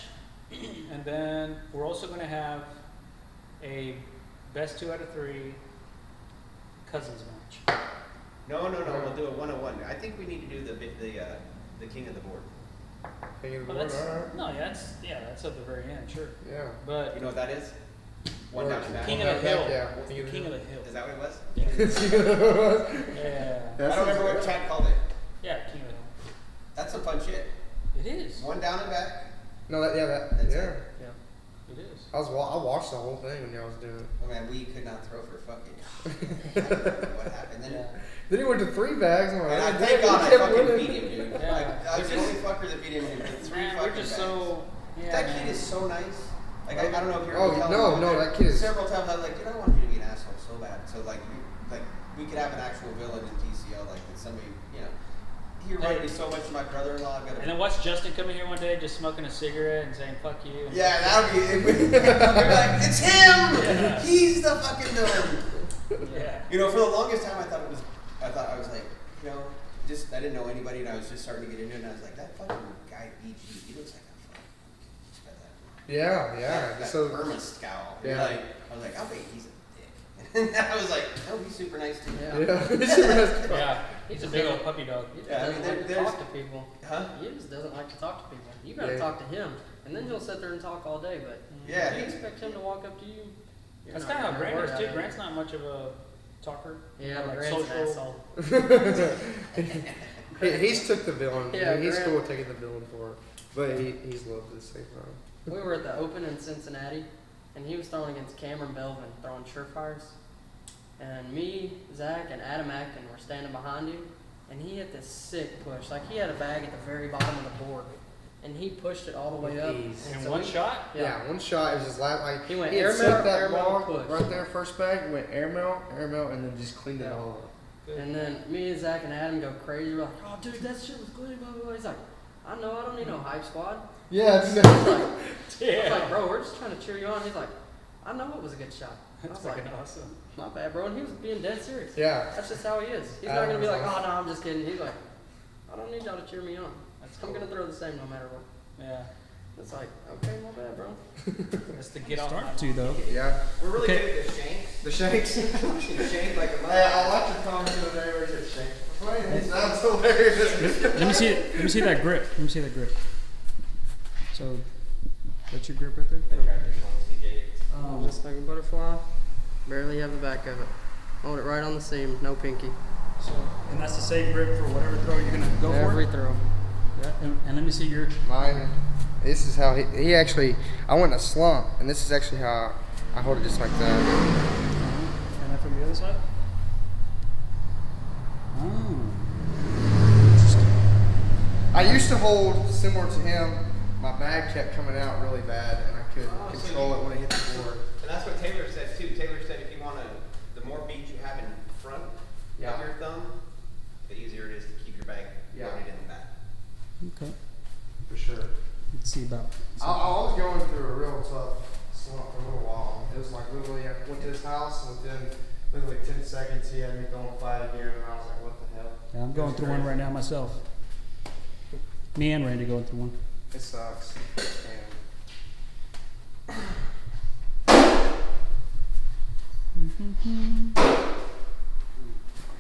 and then we're also gonna have a best 2 out of 3 cousins match. No, we'll do a 101. I think we need to do the king of the board. King of the Well, board, that's alright. no, that's at the very end, sure. Yeah. But You know what that is? One Or down and back. King of One the down, Hill. yeah. King of the Hill. Is that what it was? Yeah. I don't remember what Chad called it. Yeah, King of the Hill. That's some fun shit. It is. One down and back. No, that That's yeah. it. It is. I watched the whole thing when y'all was doing it. Oh man, we could not throw for fucking. I don't know what happened. Then, Yeah. Then he went to 3 bags. I'm like, and I "Oh, thank damn, God he I kept fucking winning." beat him, dude. Yeah. I was the only fucker that beat him with 3 Man, fucking we're just bags. so. Yeah, That man. kid is so nice. Like I don't know if you're. Oh, telling no, him, no, but that kid is- Several times I was like, dude, I want you to be an asshole so bad. So like we could have an actual villain in TCL, like that somebody, you know. He reminded me so much of my brother-in-law. I've got And then watch Justin coming here one day just smoking a cigarette and saying "fuck you." And Yeah, that would be. We'd be like, it's him. Yeah. He's the fucking villain. Yeah. You know, for the longest time, I was like, you know, just I didn't know anybody, and I was just starting to get into it, and I was like, that fucking guy BG, he looks like a fucking. Just got that. Yeah. That So Burma scowl. Yeah. Like, I was like, oh wait, he's a dick. And I was like, oh, he's super nice too. Yeah. yeah. Yeah. He's a big old puppy dog. He just Yeah, I doesn't mean, like to there's- talk to people. Huh? He just doesn't like to talk to people. You gotta Yeah. talk to him, and then he'll sit there and talk all day. But Yeah, if you he- expect him to walk up to you. you're That's not kind of how gonna Grant worry is out too. of it. Grant's not much of a talker. Yeah, but like Grant's an social. asshole. He's took the villain. Yeah, He's Grant- cool with taking the villain for it, but he's loved at the same time. We were at the Open in Cincinnati, and he was throwing against Cameron Belvin, throwing surefires. And me, Zach, and Adam Atkin were standing behind him, and he hit this sick push. Like he had a bag at the very bottom of the board, and he pushed it all the way With up. ease. And In so one we- shot. Yeah, one shot. It was his last. Like He went had airmail, set that airmail, ball push. right there, first bag. Went airmail, and then just cleaned it Yeah. all up. And then me and Zach and Adam go crazy. We're like, oh, dude, that shit was good, blah, blah, blah. He's like, I know, I don't need no hype squad. Yeah, I was like, I was Yeah. like, bro, we're just trying to cheer you on. He's like, I know it was a good shot. I That's was like, fucking awesome. not bad, bro. And he was being dead serious. yeah. That's just how he is. He's not Adam going to be was like, oh, awesome. no, I'm just kidding. He's like, I don't need y'all to cheer me on. That's I'm cool. going to throw the same no matter what. Yeah. It's like, okay, my bad, bro. Just to get off. Start to though. Yeah. We're really Okay. good at the shanks. The shanks. You shank like a mother. Hey, I watched a comment the other day where it said shanks. It sounds hilarious. Let me see. Let me see that grip. Let me see that grip. So, that's your grip right there. They tried this one, CJ. Just like a butterfly. Barely have the back of it. Hold it right on the seam, no pinky. So, and that's the same grip for whatever throw you're gonna go Every for. throw. Yeah, and let me see your. Mine. This is how he actually. I went in a slump, and this is actually how I hold it just like that. And then from the other side. Oh. I used to hold similar to him. My bag kept coming out really bad, and I couldn't Oh, so control it when it hit the board. And that's what Taylor said too. Taylor said if you want to, the more beads you have in front Yeah. of your thumb, the easier it is to keep your bag Yeah. loaded in the back. Okay. For sure. Let's see about. I was going through a real tough slump for a little while. It was like literally, I went to his house, and within literally 10 seconds, he had me throwing 5 again, and I was like, what the hell? Yeah, I'm going through one right now myself. Me and Randy going through one. It sucks. I'll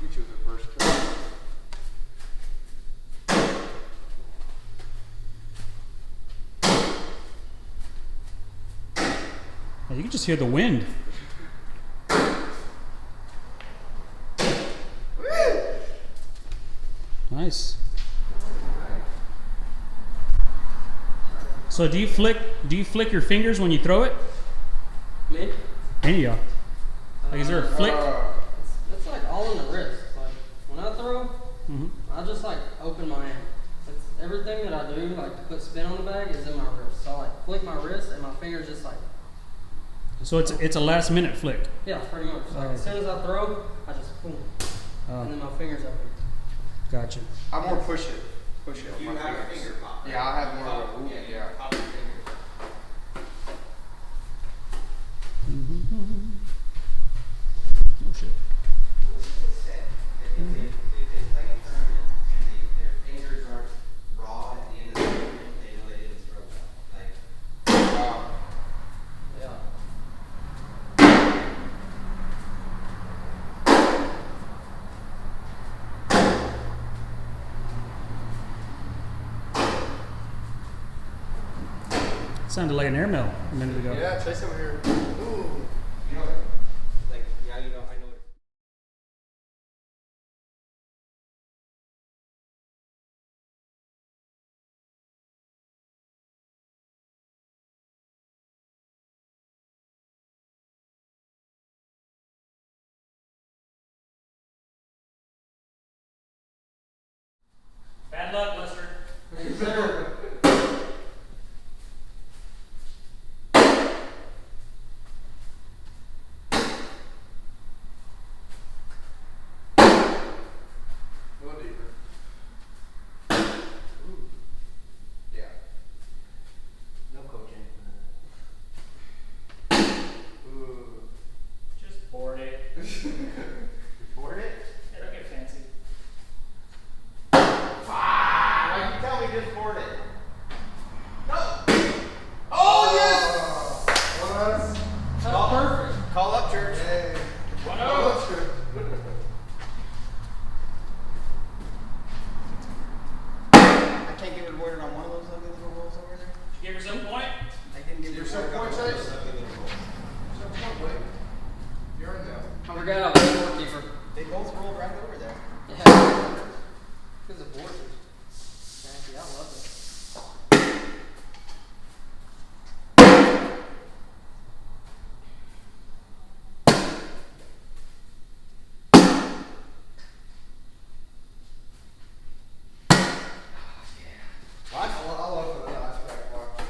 get you with the first kill. Yeah, you can just hear the wind. Nice. So do you flick your fingers when you throw it? Me? Any of y'all? Like, is there a flick? It's like all in the wrist. Like when I throw, Mm-hmm. I just like open my hand. It's everything that I do, like to put spin on the bag, is in my wrist. So I like flick my wrist, and my fingers just like, So it's a last minute flick. yeah, pretty much. Like Oh. as soon as I throw, I just boom, and then my fingers open. Gotcha. I more push it. Push it. with You my have a fingers. finger pop. Right? Yeah, I have more of a Pop, ooh, yeah, yeah. pop your fingers. Oh shit. What's it said? If they play a tournament and their fingers aren't raw at the end of the tournament, they know they didn't throw well. Like, Yeah. Sounded like an airmail a minute ago. Yeah, Chase over here. Ooh. you know, like now you know I know it. Bad luck, Lester. A little deeper. Yeah. No coaching. Ooh. Just board it. Record it? Yeah, don't get fancy. Why you tell me just board it? No. Oh, yes! What? Call, perfect. Call up church. Hey. One Oh, that's good. I can't get rewarded on one of those ugly little rolls over there. Give her some point. I can get Yourself rewarded on point, one of Chase? those ugly little rolls. You're in there. I forgot I was a scorekeeper. They both rolled right over there. Yeah. Because of boards. Fancy, I love it. What? I'll look for the last back block.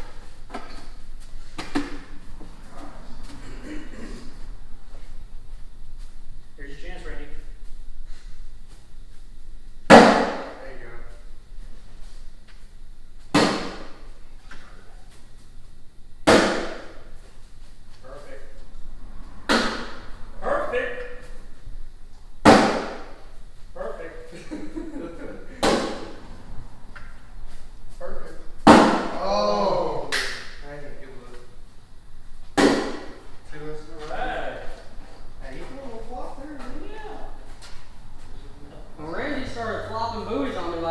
Here's your chance, Randy. There you go.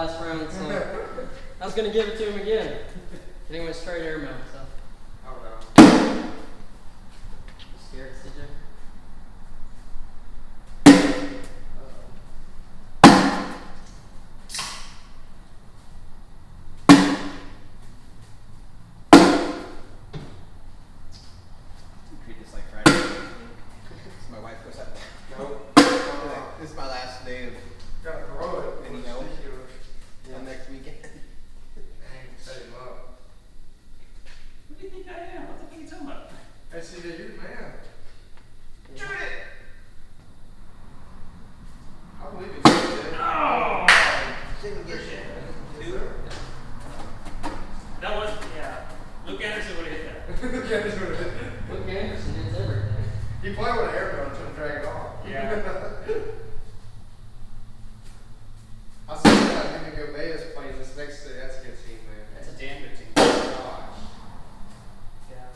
last round, so I was gonna give it to him again. And he went straight airmail, so. Oh no. Scared, CJ? Treat this like Friday. So my wife goes up. Nope. This is my last day of Gotta throw it. any help till next weekend. Dang, set him up. What do you think I am? What the fuck are you talking about? Hey, CJ, you're the man. Shoot it! I believe in you, CJ. Oh! Didn't get Appreciate it. Yes, sir. That was, yeah. Luke Anderson would have hit that. Okay, this one. Luke Anderson hits everything. You play with an air gun to drag it off. Yeah. I saw that Indigo Bayes plays this next city. That's a good team, man. That's a damn good team. Gosh. Yeah.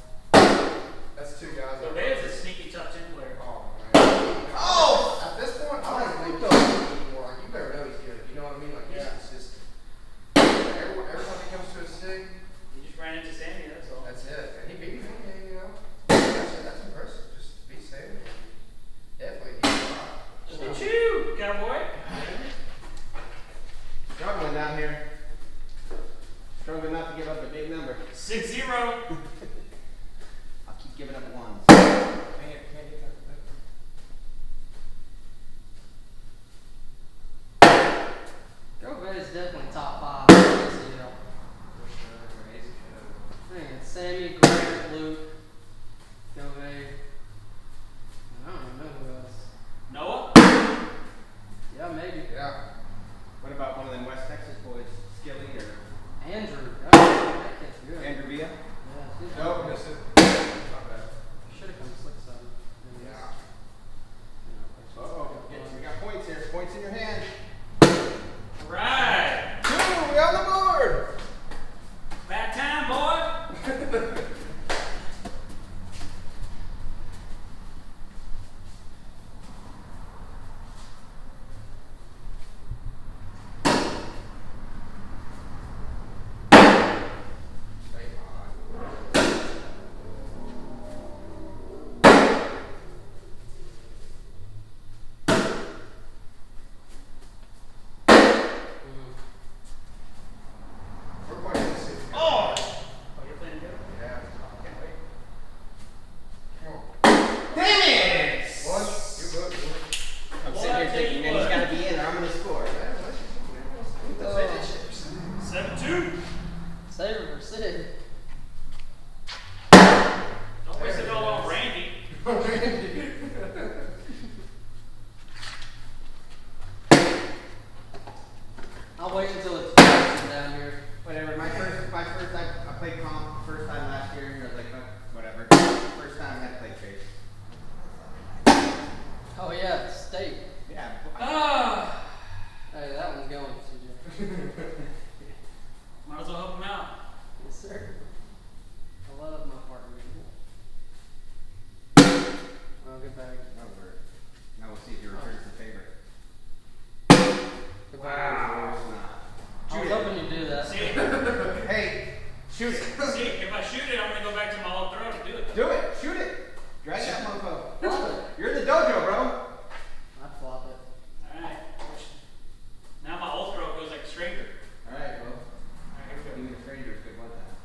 That's two guys. So Bears is a sneaky top 10 player. Oh, man. Oh! At this point, I don't even think anymore. Like, you better know he's good. You know what I mean? Like, he's Yeah. consistent. Every time he comes to a city, He just ran into Sammy, that's all. that's it. And he beat him, man, you know? That's impressive. Just beat Sammy. Definitely. Shoot you, cowboy. Struggling down here. Struggling not to give up a big number. 6-0. I'll keep giving up ones. Can't get that. Grove is definitely top 5 in the ACL. I think it's Sammy, Grant, Luke, Grove. I don't even know who else. Noah? Yeah, maybe. Yeah. What about one of them West Texas boys? Skilly or Andrew. Oh, that kid's good. Andrew Villa? Yeah, he's Nope, miss it. Not bad. Should have come slick side. Yeah. Uh-oh. We got points here. Points in your hand. Right. 2, we on the board! Back time, boy. Stay high. We're playing this city. Oh! You're playing good? Yeah. Can't wait. Come on. Damn it! One. You're good, boy. I'm Well, sitting I here tell thinking, you man, what. he's got to be in or I'm going to score. Yeah, let's finish. 7-2. Save it for Sid. Don't waste it all on Randy. I'll wait until it's down here. Whatever. My first I played comp first time last year. I was like, oh, whatever. First time I had to play Chase. Oh yeah, state. Yeah. Ah! Hey, that one's going, CJ. Might as well help him out. Yes, sir. I love my partner. Oh, good bag. That worked. Now we'll see if he returns the favor. Good bag. Wow. I was hoping you'd do that. See, Hey, shoot it. see, if I shoot it, I'm gonna go back to my old throw to do it. Do it. Shoot it. Drag that mofo. Flop it. You're in the dojo, bro. I'd flop it. Alright. Now my old throw goes like a stranger. All right, well, Alright, here we go. even a stranger's good one time.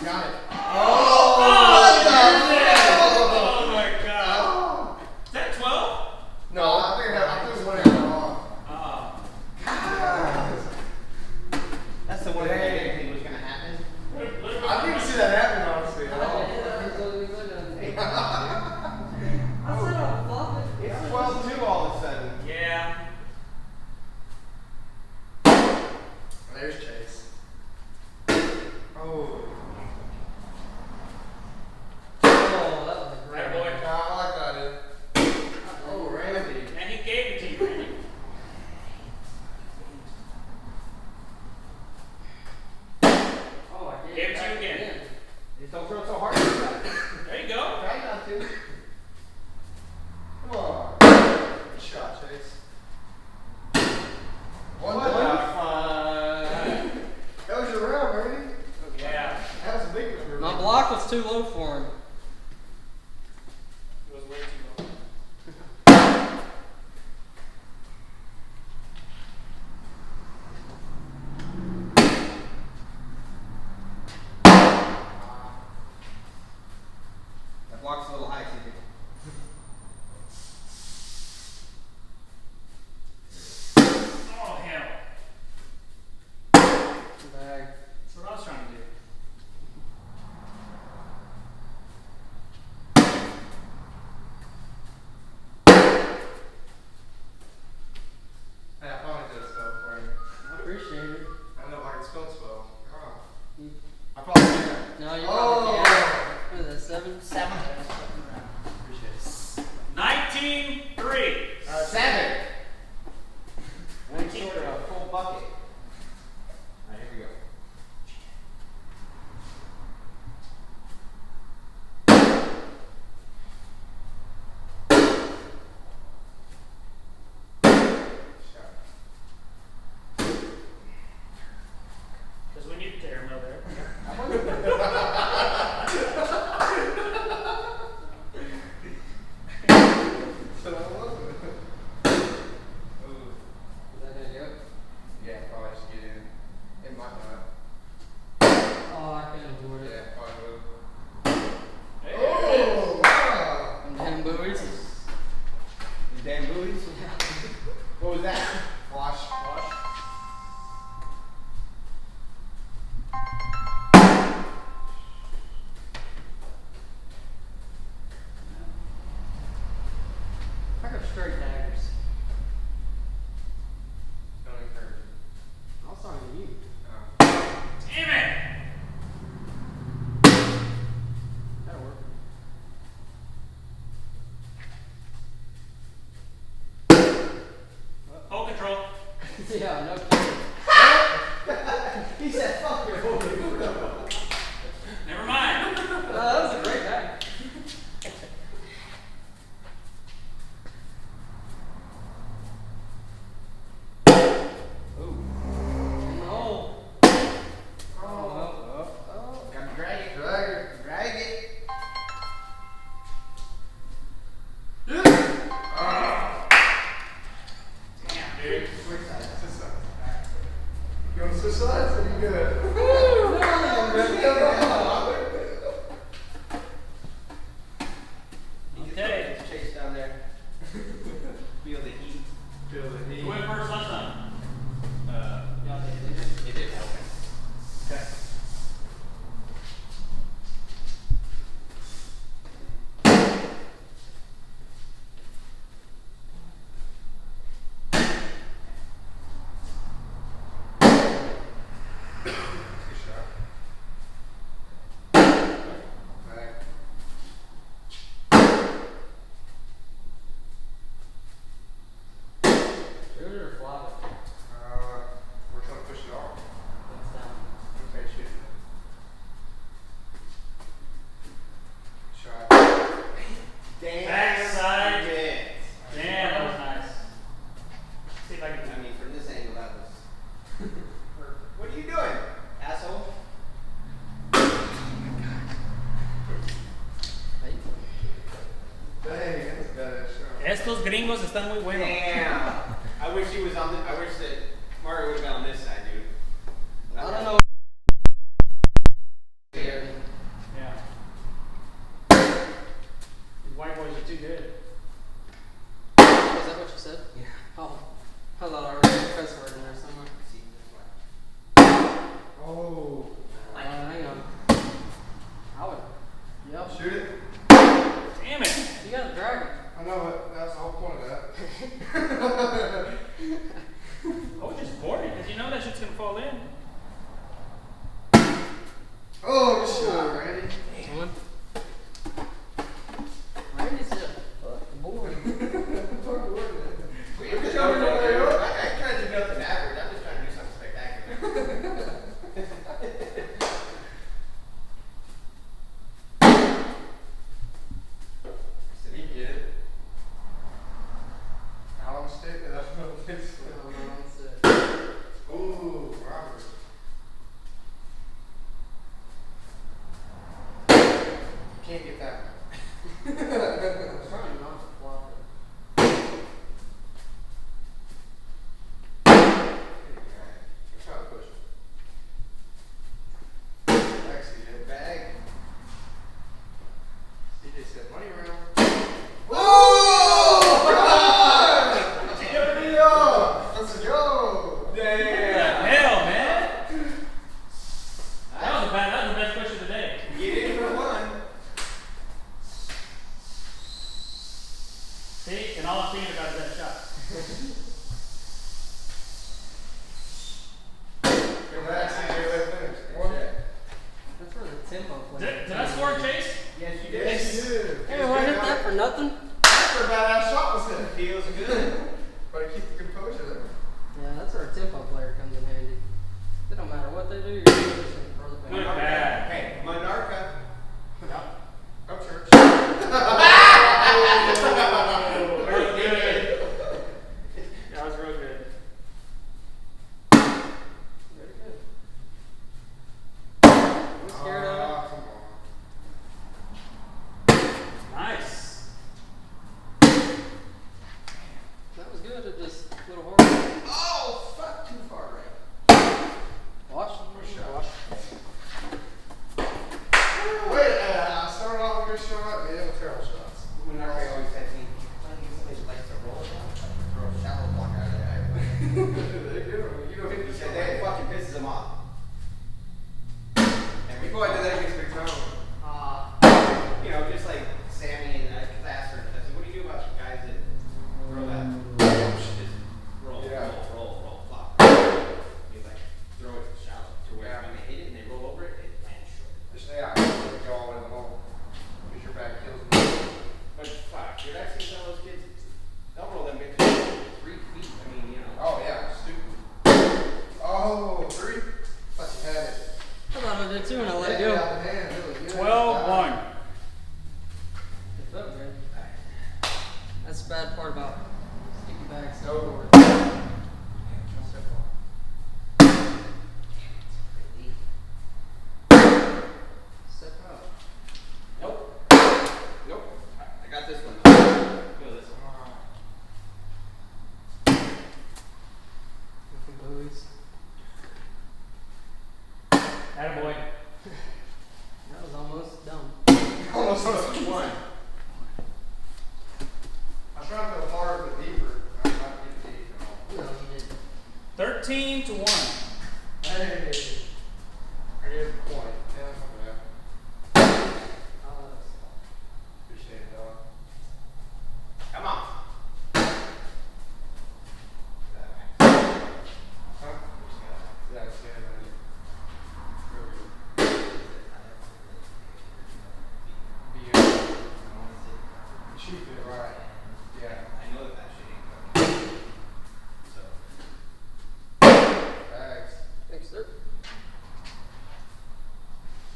Got it. Oh, what the oh my god. Is that 12? No, I think it was one out off. Ah. That's the one that I didn't think was gonna happen. I didn't see that happen, honestly, at all. I said I'd flop it. It's 12-2 all of a sudden. Yeah. There's Chase. Oh. Oh, that was a great Attaboy. one. I like that, dude. Oh, Randy. And he gave it to you, Randy. Oh, I did. Gave it to you back again. Just don't throw it so hard. Try There you go. not to. Come on. My block was too low for him. It was way too low. That block's a little high, TJ. Oh, hell. Bag. That's what I was trying to do. Hey, I finally did a spell for you. I appreciate it. I don't know if I can spell spell. You, I probably can't. no, you Oh. probably can't. What is that, 7? 7. Appreciate it. 19-3. 7. One short of a full bucket. Alright, here we go. Because we need the airmail there. So I love it. Ooh. Is that gonna go? Yeah, probably should get in. It might not. Oh, I couldn't avoid it. Yeah, probably will. Hey. Oh, wow. Them damn buoys. The damn buoys. What was that? Wash. I got straight daggers. Don't encourage it. I was talking to you. Damn it! That'll work. Hold control. Yeah, no kidding. He said, fuck your holy. Never mind. That was a great bag. Ooh. In the hole. Oh. Oh. Gotta drag it. Drag it. Drag it. Damn, dude. Switch sides. Switch sides. You want to switch sides? Or you good? Okay. Just chase down there. Feel the heat. Feel the heat. Who went first last time? Y'all did it. It did help. Okay. Good shot. Back. Shoot it or flop it? We're trying to push it off. That's down. Okay, shoot it. Shot. Damn. Backside. it. Damn, that was nice. See if I can. I mean, from this angle, that was. What are you doing, asshole? Hey. Dang, that's a badass shot. Estos gringos están muy buenos. Damn. I wish he was on the. I wish that Mario would have been on this side, dude. I don't know. Here. Yeah. These white boys are too good. Was that what you said? Yeah. Oh. I thought I heard a cuss word in there somewhere. See, that's why. Oh. Hang on. I would. Yep. Shoot it. Damn it. You got a dragon. I know it. That's the whole point of that. Oh, just board it, because you know that shit's gonna fall in. Oh, good shot, Randy. Someone? Randy's a fucking boy. I'm just trying to do nothing average. I'm just trying to do something spectacular. Did he get it? Allen stick? That's what it's Oh, no, that's it. Ooh, Robert. can't get that I was trying not to flop it. Try to push it. Back, CJ. Bag. CJ said money round. Oh! Let's go! Yeah. Hell, man. That was the best push of the day. Get in for one. See, and all I'm thinking about is that shot. Come back, CJ. Let it finish. One. That's where the tempo plays. Did I score, Chase? Yes, you did. Yes, you did. Hey, well, I hit that for nothing. That's where a badass shot was hit. Feels good. Better keep the composure there. Yeah, that's where a tempo player comes in handy. It don't matter what they do, you're just gonna throw the Good ball. bad. Hey, Monarca. Up church. Real good. That was real good. Very good. I'm scared of it. Come on. Nice. That was good. It just a little hard. Oh, fuck, too far right. Watch. Shot. Wait, I started off with a good shot, and then with terrible shots. Monarca always said to me, somebody likes to roll it out, throw a shallow block out of there. You don't hit He the said shot. that fucking pisses him off. And we Before I did that against Big Tom. you know, just like Sammy and I asked her, I said, what do you do about guys that throw that? Just roll, Yeah. roll, flop. He's like, throw it shallow to where Yeah. when they hit it and they roll over it, it lands short. Just stay out. Go all the way to the hole. Because your back kills me. But fuck, you're actually some of those kids, they'll roll them bitches 3 feet. I mean, you know. Oh, yeah. Stupid. Oh, 3? Thought you had it. I thought I did too, and I let it Yeah, go. out the hand. Really good. 12-1. It felt good. That's the bad part about sticky bags. No. Step out. Nope. Nope. I got this one. Feel this one. With the buoys. Attaboy. That was almost dumb. Almost on one. I was trying to go hard but deeper. I'm not getting deep at all. No, he didn't. 13-1. Hey. I gave it a point. Yeah, that's not bad. Appreciate it, dog. Come on. Huh? Yeah, it's good. Cheap it, right. Yeah. I know that shit ain't cooking. So. Bags. Thanks, sir.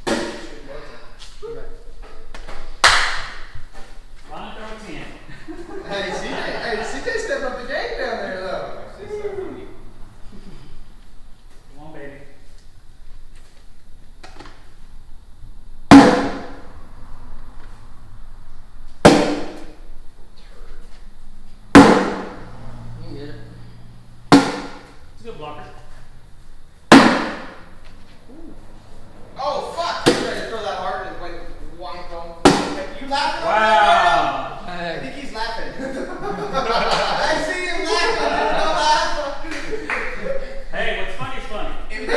Shoot buzzing. You're right. Line throw 10. Hey, CJ stepped up the game down there, though. Come on, baby. You can get it. It's a good blocker. Oh, fuck! You tried to throw that hard and it went wonk home. You laughing? Wow. I Hey. think he's laughing. I see him laughing. Hey, what's funny is funny. It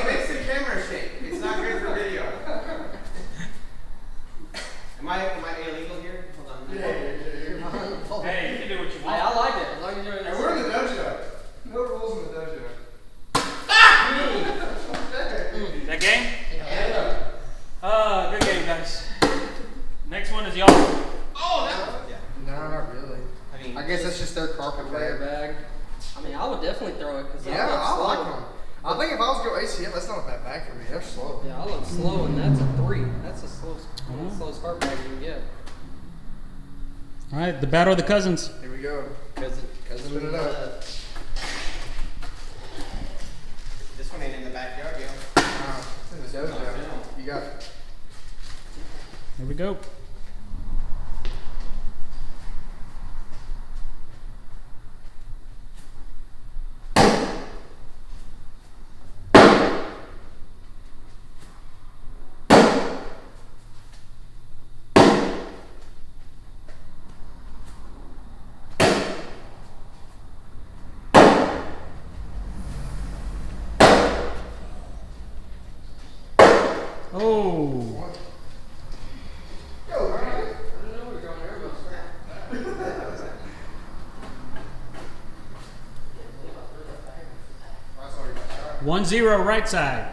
makes the camera shake. It's not good for video. Am I illegal here? Hold on. You're behind the ball. Hey, you can do what you Hey, want. I like it. As long as you're in And we're in the dojo. No rules in the dojo. Is that game? Yeah. Good game, guys. Next one is y'all. Oh, that was, yeah. No, not really. I mean, I guess that's just their carpet Rare bag. bag. I mean, I would definitely throw it because Yeah, I like them. I think if I was to go ACL, that's not a bad bag for me. They're slow. Yeah, I look slow, and that's a 3. That's the slowest, slowest card bag you can get. All right, the battle of the cousins. Here we go. Cousin Spin it up. This one ain't in the backyard, yo. It's in the dojo. You got Here we go. Oh. Go, man. I didn't know we were going air miles. 1-0 right side.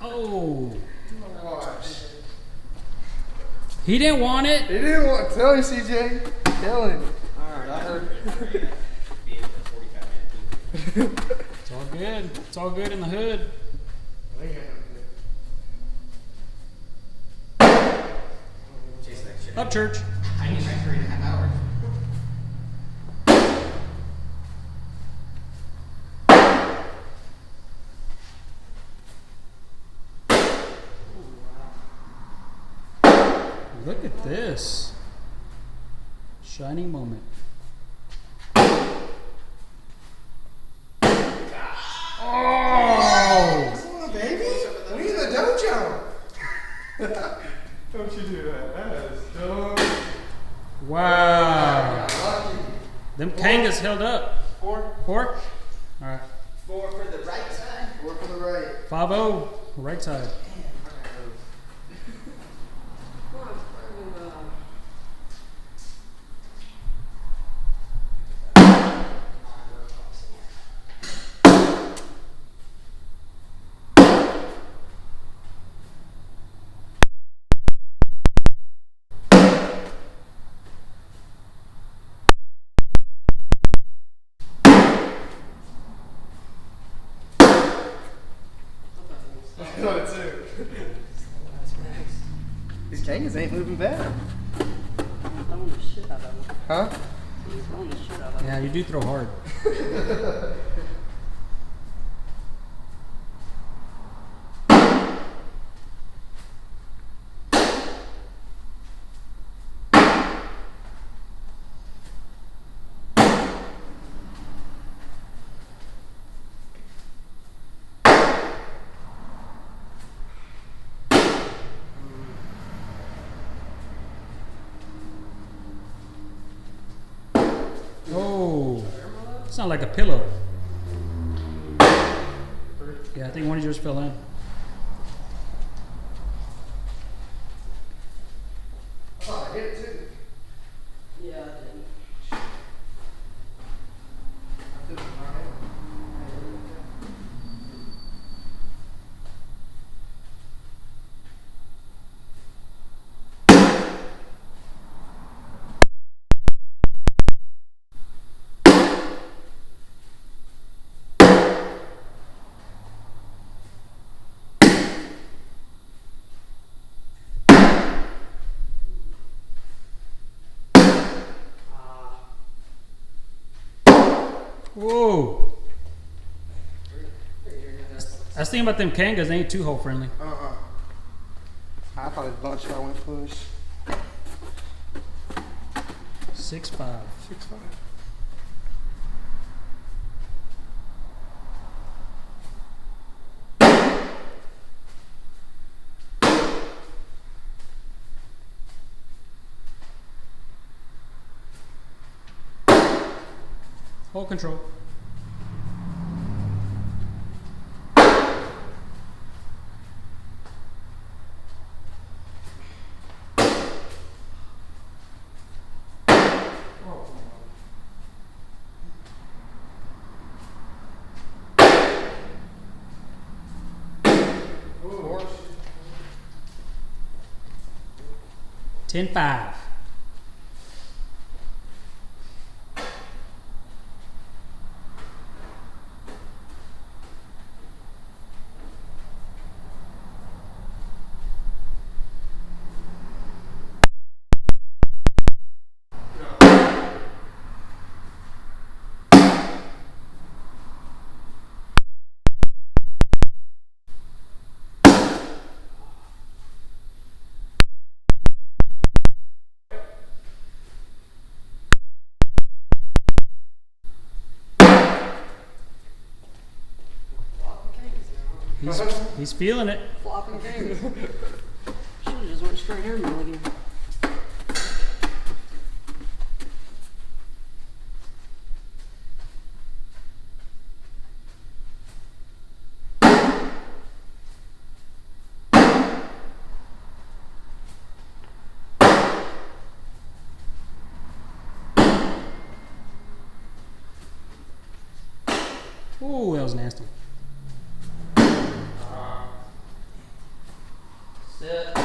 Oh. He didn't want it. He didn't want to tell you, CJ. Tell him. Alright, I heard. Being a 45-minute movie. It's all good. It's all good in the hood. Chase that shit. Up, church. I need like 3.5 hours. Look at this. Shining moment. Oh! Come on, baby. We in the dojo. Don't you do that. That is dumb. Wow. Lucky. Them Kangas held up. 4. 4? Alright. 4 for the right side. 4 for the right. 5-0. Right side. Come on, friggin', I know it too. These Kangas ain't moving bad. throwing the shit out of them. Huh? He's throwing the shit out of them. Yeah, you do throw hard. Oh, sound like a pillow. Yeah, I think one of yours fell in. Oh, I hit it too. Yeah, I didn't. I took it in my hand. Whoa. I was thinking about them Kangas, they ain't 2-hole friendly. I thought it bunched. I went push. 6-5. 6-5. Hold control. Ooh. 10-5. He's feeling it. Flopping king. Should've just went straight here, Milligan. Ooh, that was nasty. Sit.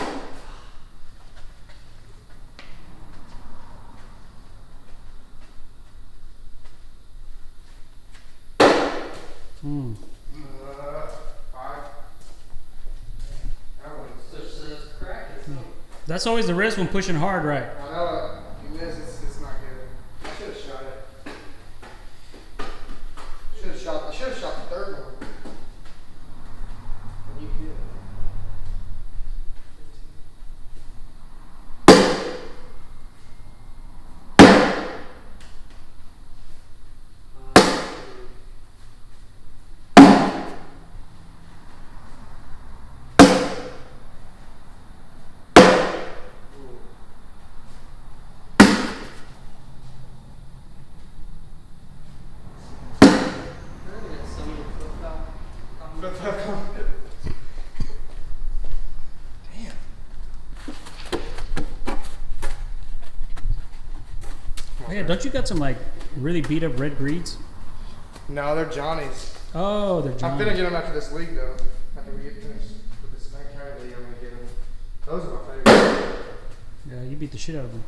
Hmm. 5. That one. That's always the risk when pushing hard, right? I know you miss, it's not good. I should have shot it. I should have shot the third one. And you hit it. Oh, yeah, don't you got some like really beat up red greeds? No, they're Johnny's. Oh, they're I'm Johnny. gonna get them after this league though. After we get finished with this Bank County league, I'm gonna get them. Those are my favorite. Yeah, you beat the shit out of them.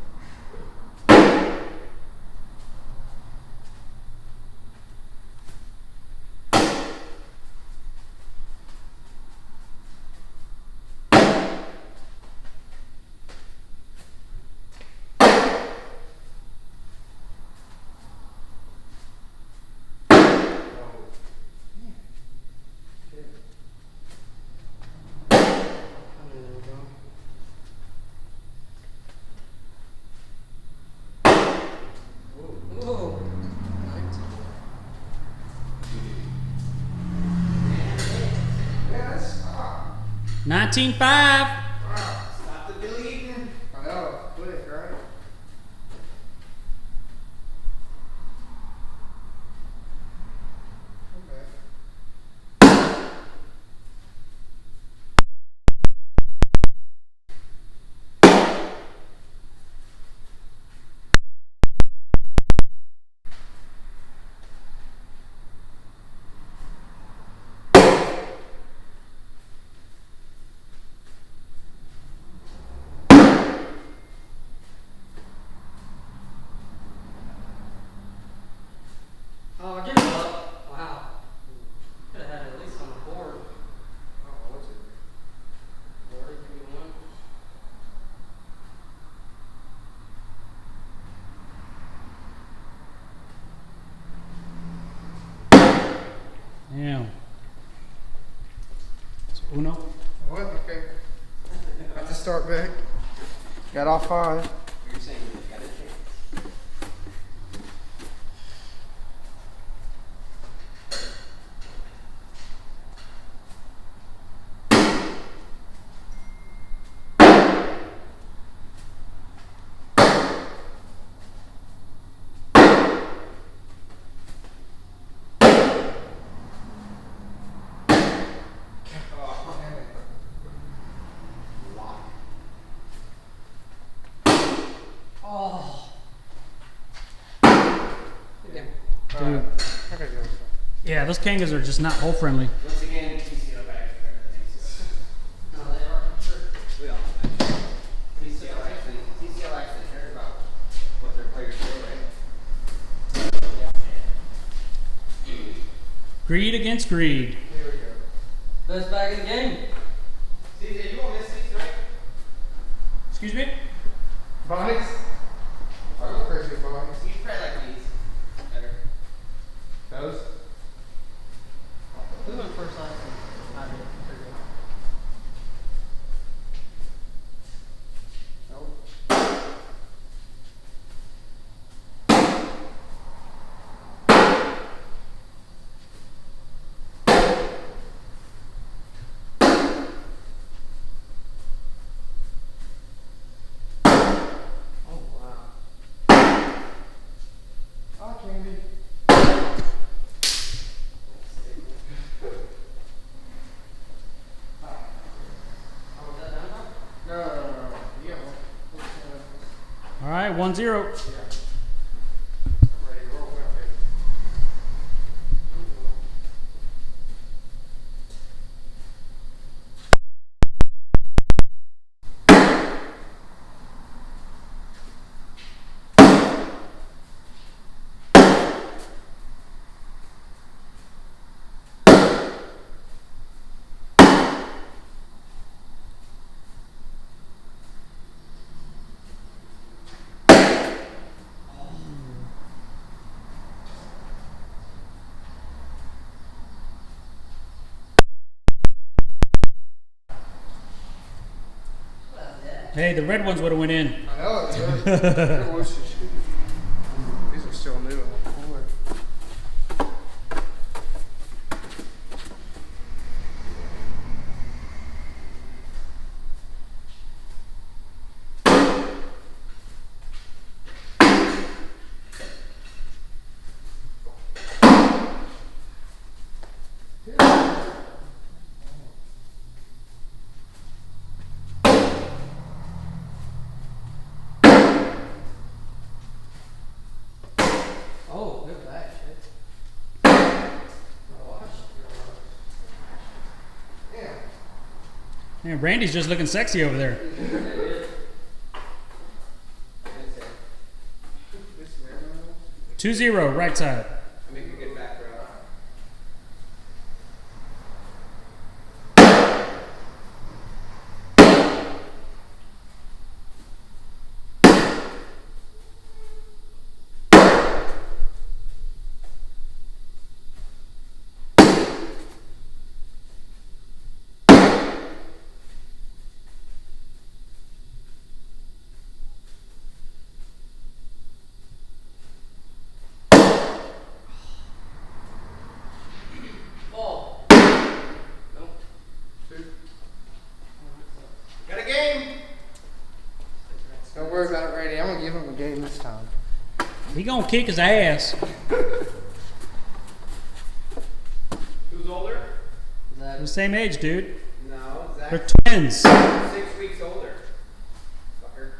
Ooh. 19-5. Stop the bleeding. I know, quick, right? Oh, give it up. Wow. Could have had it at least on the board. Oh, what's it? Board, give me one. Damn. So Uno. What? Okay. I have to start back. Got all 5. You're saying you got a chance. Oh. Yeah. Dude. I gotta go. Yeah, those kangas are just not hole friendly. Once again, TCO back is better than ACO. No, they are. Sure. We all know that. TCO actually cares about what their players do, right? Greed against greed. Here we go. Best bag in the game. CJ, you won't miss these, right? Excuse me? Bonnie's? I was crazy Bonnie's. You probably like these better. Those? Who went first last time? I did. right, 1-0. Yeah. I'm ready to roll now, baby. Hey, the red ones would have went in. I know it's good. These are still new. Cooler. Oh, good back, shit. Yeah. Man, Randy's just looking sexy over there. This man. 2-0, right side. I make a good back row. Oh. Nope. Got a game. Don't worry about it, Randy. I'm gonna give him a game this time. He gonna kick his ass. Who's older? That They're the same age, dude. No, Zach. They're twins. 6 weeks older. Fucker.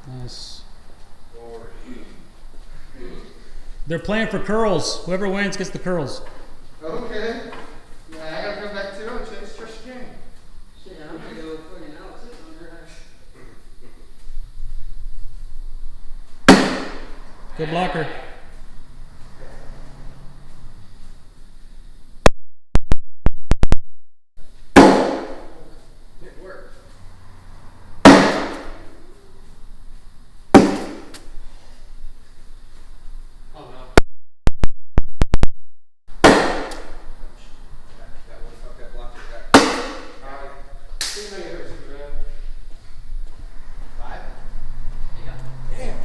Nice. They're playing for curls. Whoever wins gets the curls. Okay. Yeah, I gotta come back to and change trash again. shit, I'm gonna go with fucking Alex under. Good blocker. Good work. Oh no. That one fucked up blocker back. Too many hits, man. 5? Yeah. Damn.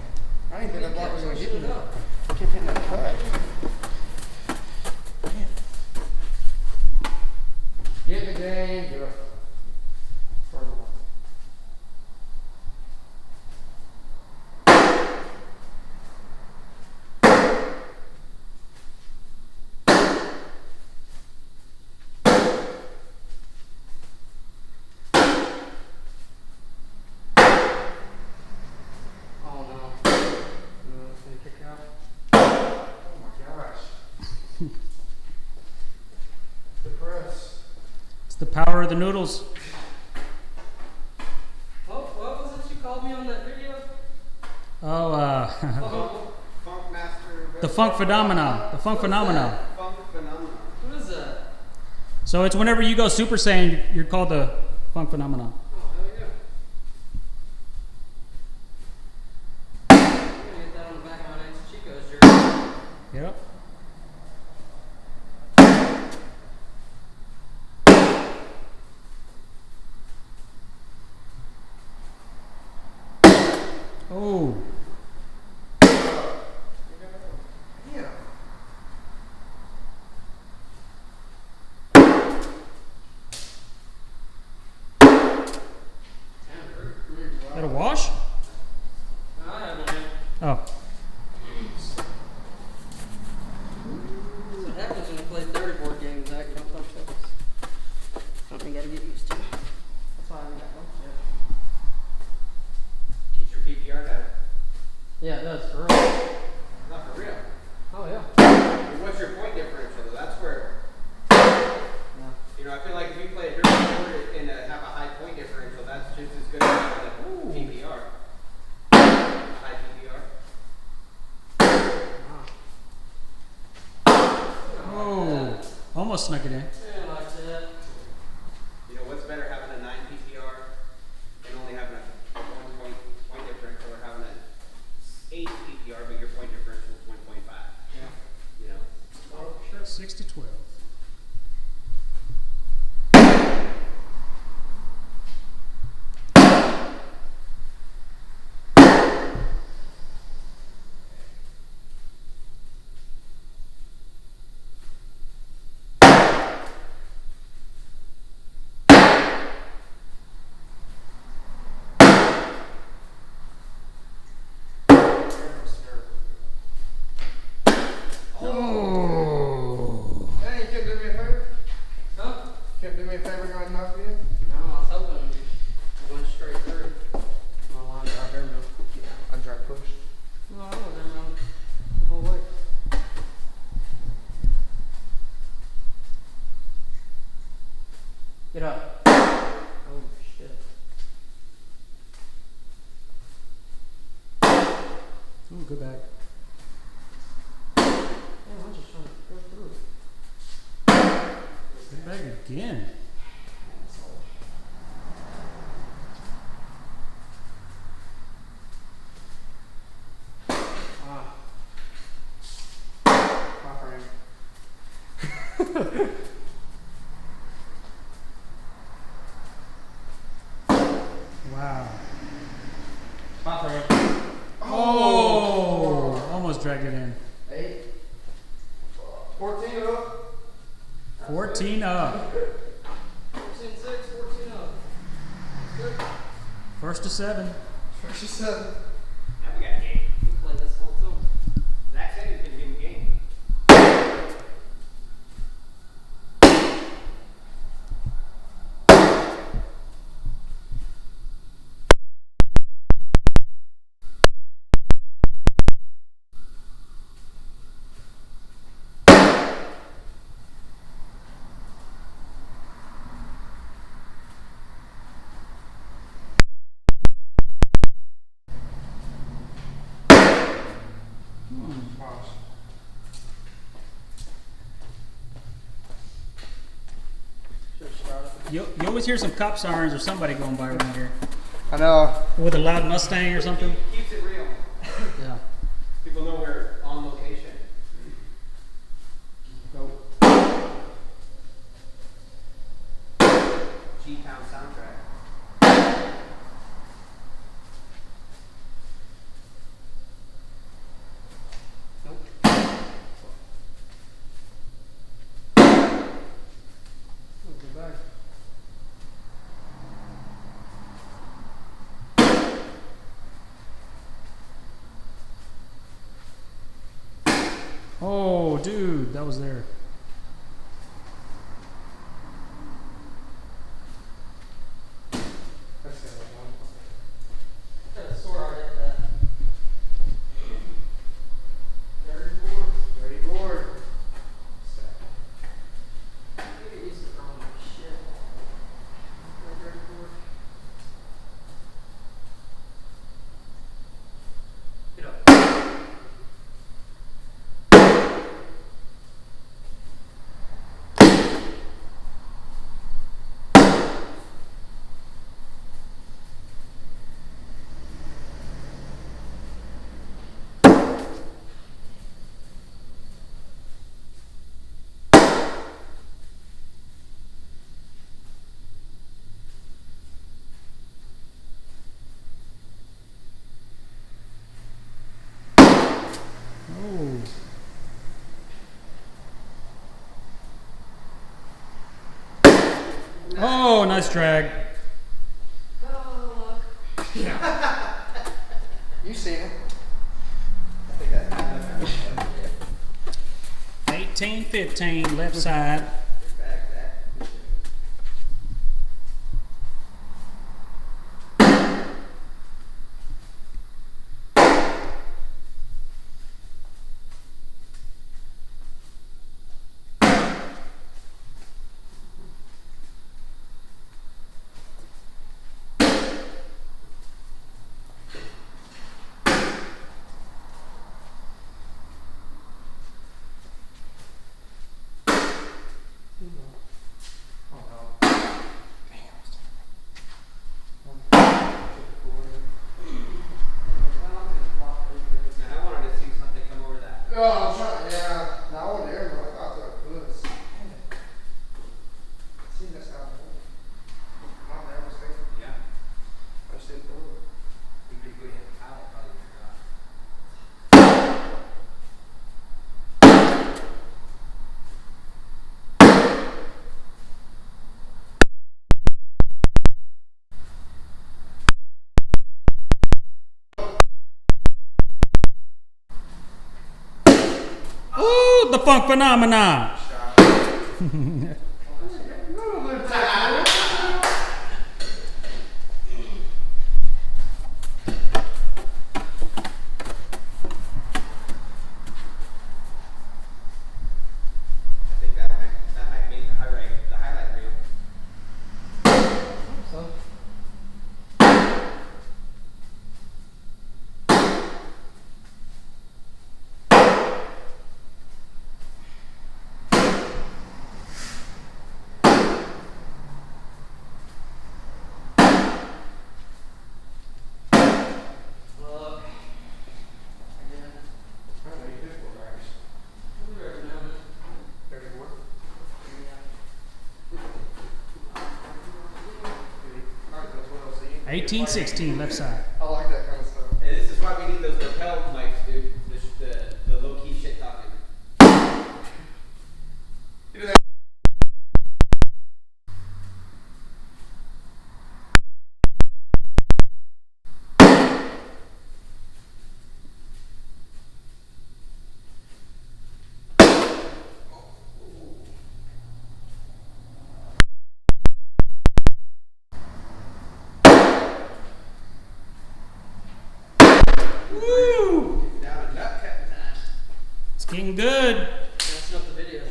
I didn't think that block was gonna get me. Shut up. Kept hitting that cut. Get in the game. Do it. For the one. Oh no. No, it's gonna kick out. Oh my gosh. The press. It's the power of the noodles. Oh, what was it you called me on that video? Oh, Oh, Funk Master. the funk phenomenon. The funk phenomenon. Funk Phenomenon. what is that? So it's whenever you go Super Saiyan, you're called the funk phenomenon. Oh, hell yeah. I'm gonna get that on the back of my nice Chico's jersey. Yep. Oh. Yeah. a wash? I have one. Oh. What happens when you play 30 board games, Zach? You don't touch those. Something you gotta get used to. That's why I haven't got one yet. Keeps your PPR down. Yeah, it does, for real. Not for real. Oh, yeah. What's your point differential though? That's where, Yeah. you know, I feel like if you play a dirty board and have a high point differential, that's just as good as having a PPR. High PPR. Oh. Almost snuck it in. Yeah, like that. You know, what's better, having a 9 PPR and only having a 1 point differential, or having an 8 PPR but your point differential is 1.5? Yeah. You know? Oh, sure. 6-12. Oh. Hey, you can't do me a favor? Huh? Can't do me a favor, go ahead and knock it in? No, I was hoping it went straight through. My line drive air mill. I try to push. No, I was air mill the whole way. Get up. Oh, shit. Ooh, good bag. Damn, I'm just trying to go through. Good bag again. Ah. My frame. Wow. Pop her. Oh. Almost dragged it in. 8. 14 up. 14 up. 14-6, 14 up. Good. First to 7. First to 7. Now we got a game. We played this whole time. Zach said he's gonna give him a game. Should start up. You always hear some cop sirens or somebody going by around here. I know. With a loud Mustang or something. Keeps it real. Yeah. People know we're on location. Go. G-Town soundtrack. Nope. Oh, good bag. Oh, dude, that was there. That's the other one. Got a sore art at that. Dirty board. Dirty board. Maybe it used to throw my shit. That dirty board. Get up. Oh. Oh, nice drag. Oh, look. You seen it? I think I 18-15, left side. back, back. Now I wanted to see something come over that. Oh, I'm trying. Yeah. No, I wanted air. I thought it was. See, that's how. My bad mistake. Yeah. I just didn't throw it. You could go ahead and foul it, probably forgot. Ooh, the funk phenomena. I think that might make the highlight reel. So, look. Again. I don't know. You did 4 baggers. We'll be right now. 34. Yeah. All right, that's what I was thinking. 18-16, left side. I like that kind of stuff. And this is why we need those lapel mics, dude. The low key shit talking. You do that. Woo! Down a nut cutting time. It's getting good. That's not the videos,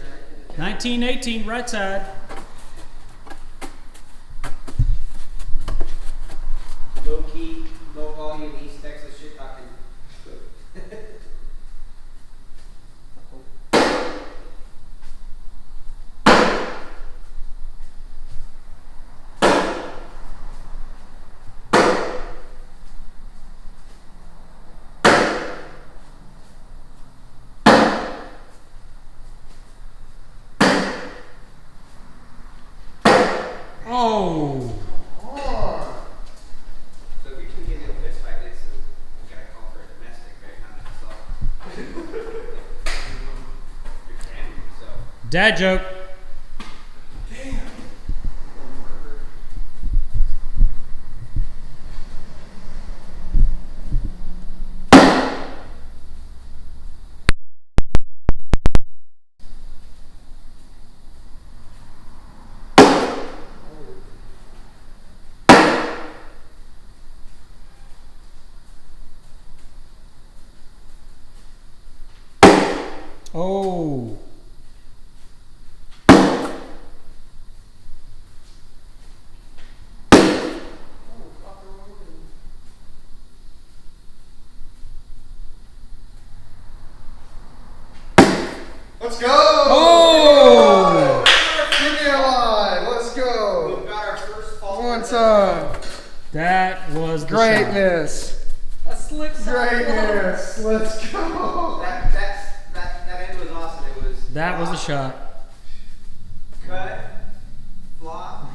right? 19-18, right side. Low key, low volume, East Texas shit talking. Oh. Oh. So if we can get into a fist fight, it's we gotta call for a domestic, right? Not an assault. Your family, so. Dad joke. Oh. Let's go! Oh! Give me a line. Let's go. We've got our first fault. One time. That was the shot. Greatness. A slick side. Greatness. Let's go. That end was awesome. It was. That was the shot. Cut, flop.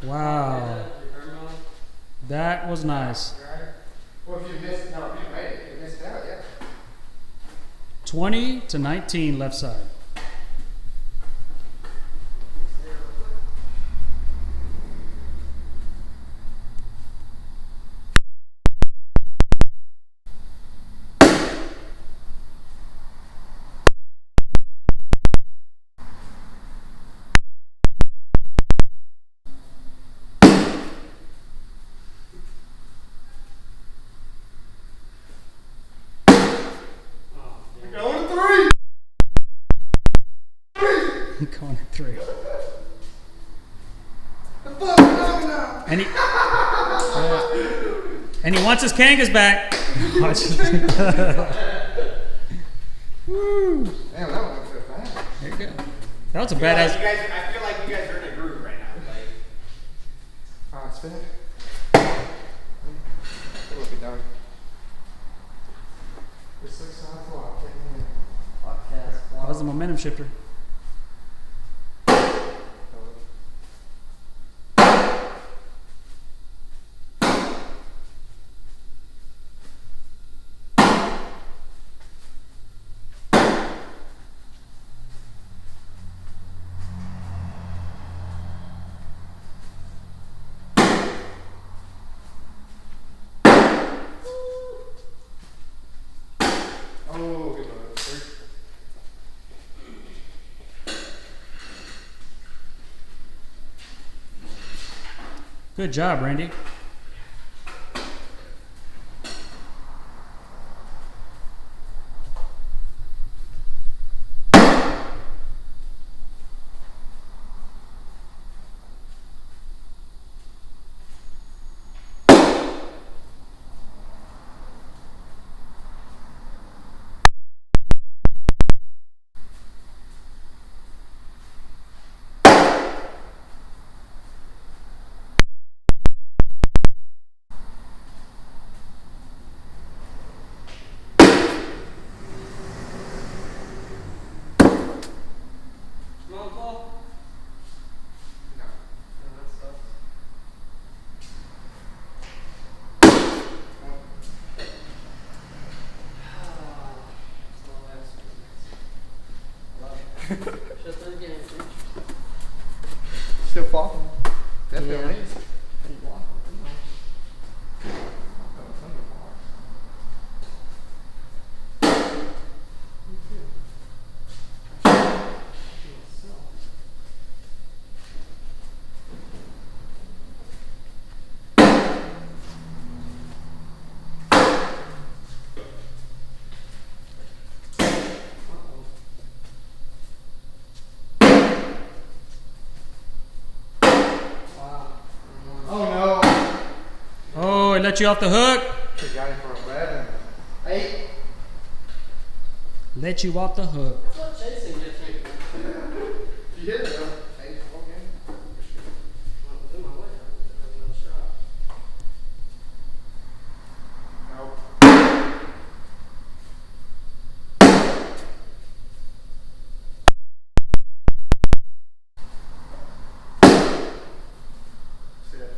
Wow. That was nice. Right? Well, if you missed, no, if you made it, you missed out, yeah. 20-19 left side. Going to three. Going at 3. The fuck no. And he wants his Kangas back. Watch it. Woo. Damn, that one don't feel bad. There you go. That was a I badass. feel like you guys are in a groove right now. Like, Alright, spin it. It will be done. It's 6 sides wide. Take a minute. That was the momentum shifter. Oh, good one. 3. Good job, Randy. Small ball. No. Shut the game. Still flopping. That Yeah. feel neat. Couldn't block it. Wow. Oh no. Oh, it let you off the hook. He got him for 11. 8. Let you off the hook. It's not chasing just me. You hit it though. 8. Okay. Well, in my way. I have no shot. Nope. See that?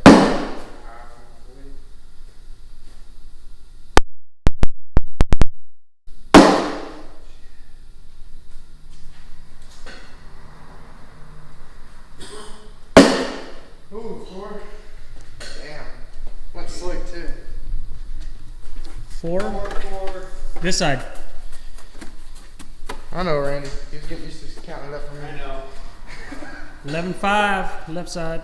Ooh, 4. Damn. Went slick too. 4. 4. This side. I know, Randy. He was getting used to counting it up for me. I know. 11-5. Left side.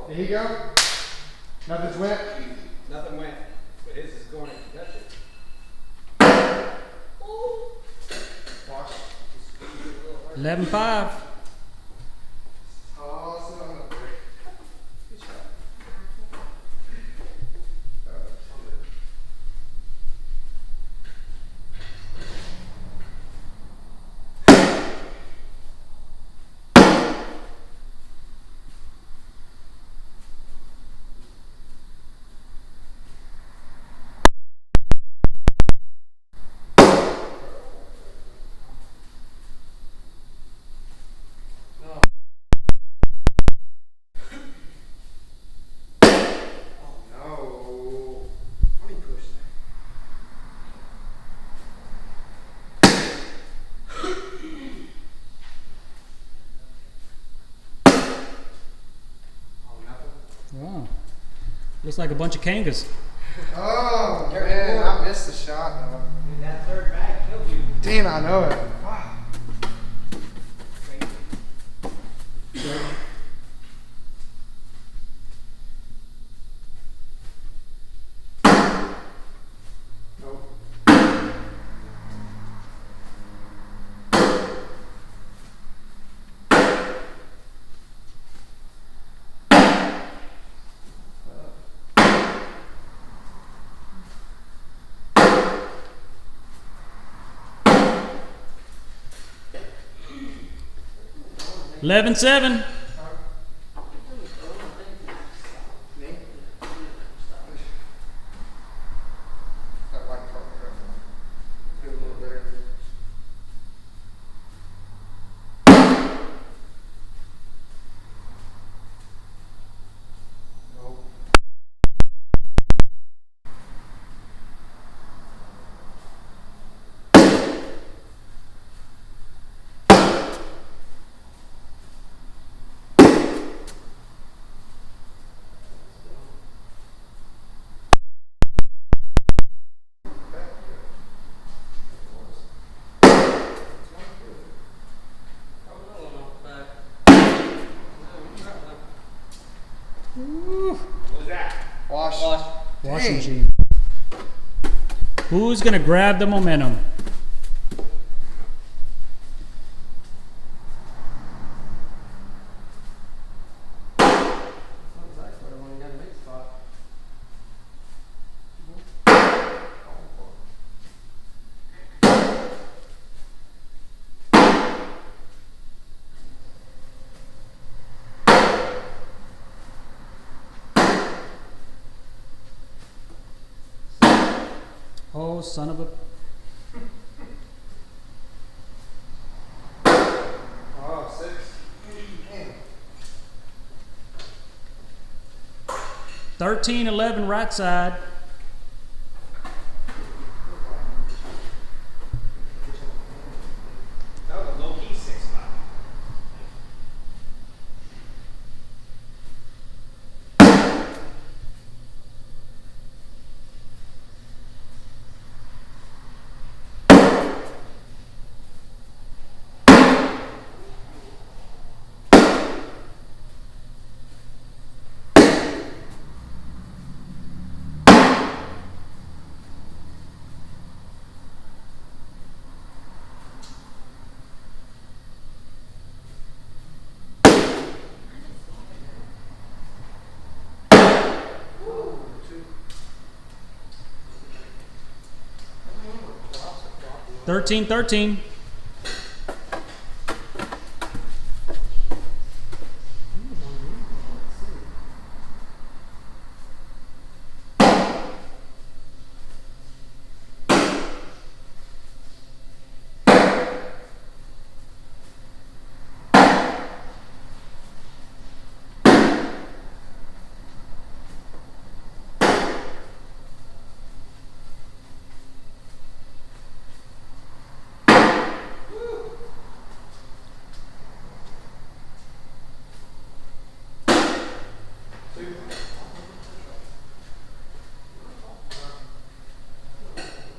There you go. Nothing's wet. Nothing went, but his is going to touch it. Watch. 11-5. Toss it on up there. Good shot. Looks like a bunch of kangas. Oh, man, I missed the shot, though. Dude, that third bag killed you. Damn, I know it. Wow. Nope. 11-7. That white part, do a little better. Nope. Wash. Washing Dang. machine. Who's gonna grab the momentum? Oh, son of a. Oh, 6. Damn. 13-11 right side. That was a low key 6-5. Ooh, 2. 13-13.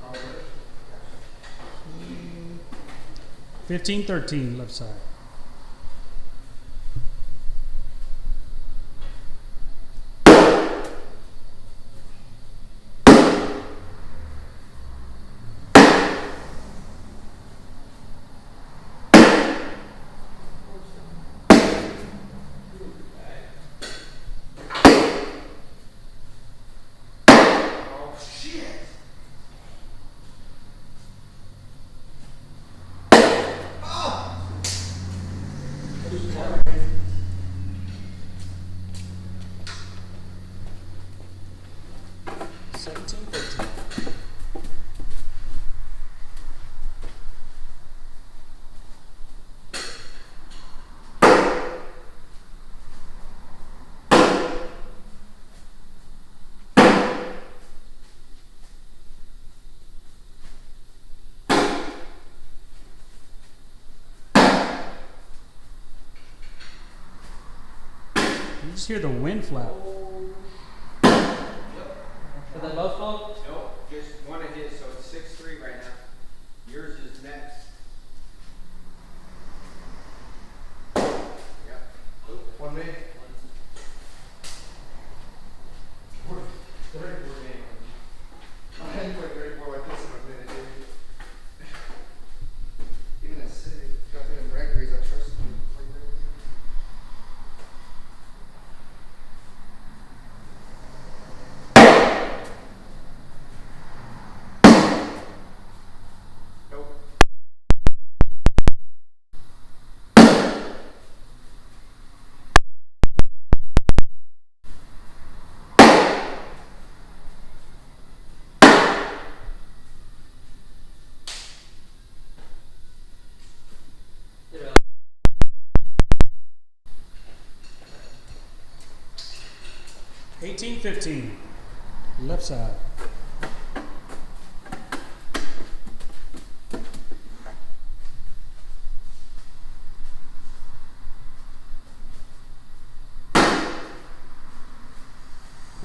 Oh, 15-13 left side. Oh, shit. You just hear the wind flap. 18-15. Left side.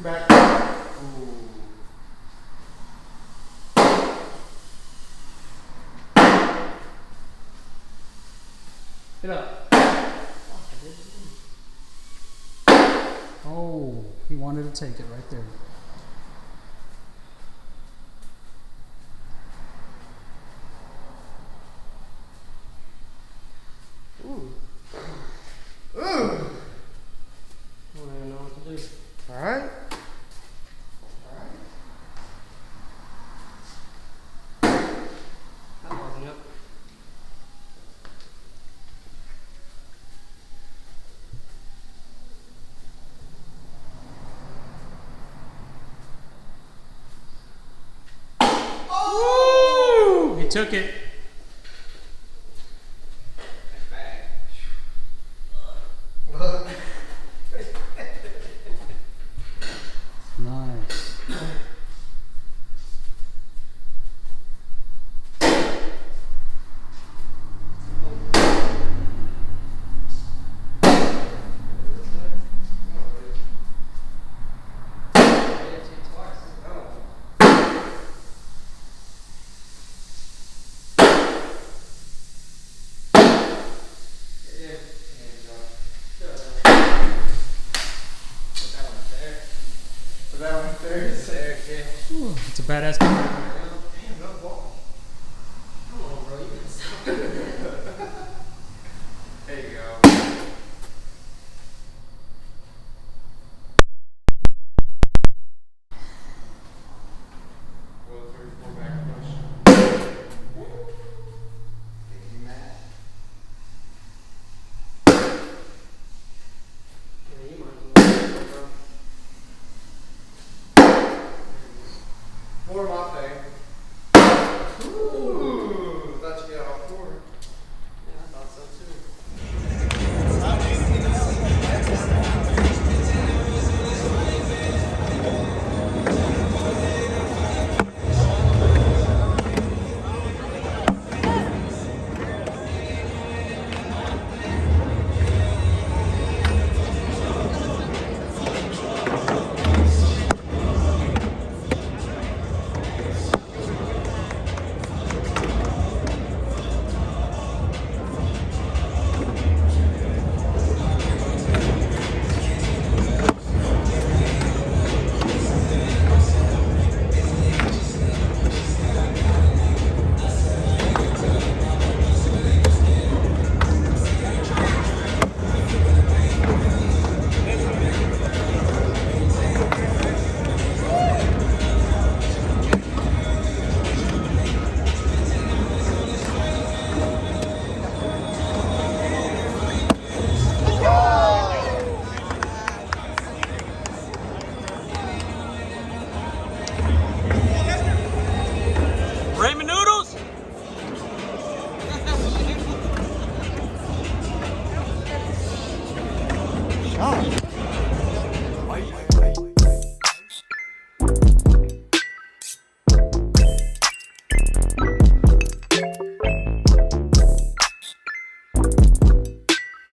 Back. Get up. Oh, he wanted to take it right there. Ooh. Ooh. I don't even know what to do. All right. That wasn't it. Woo! He took it. Nice. That one there. Ooh, it's a badass game.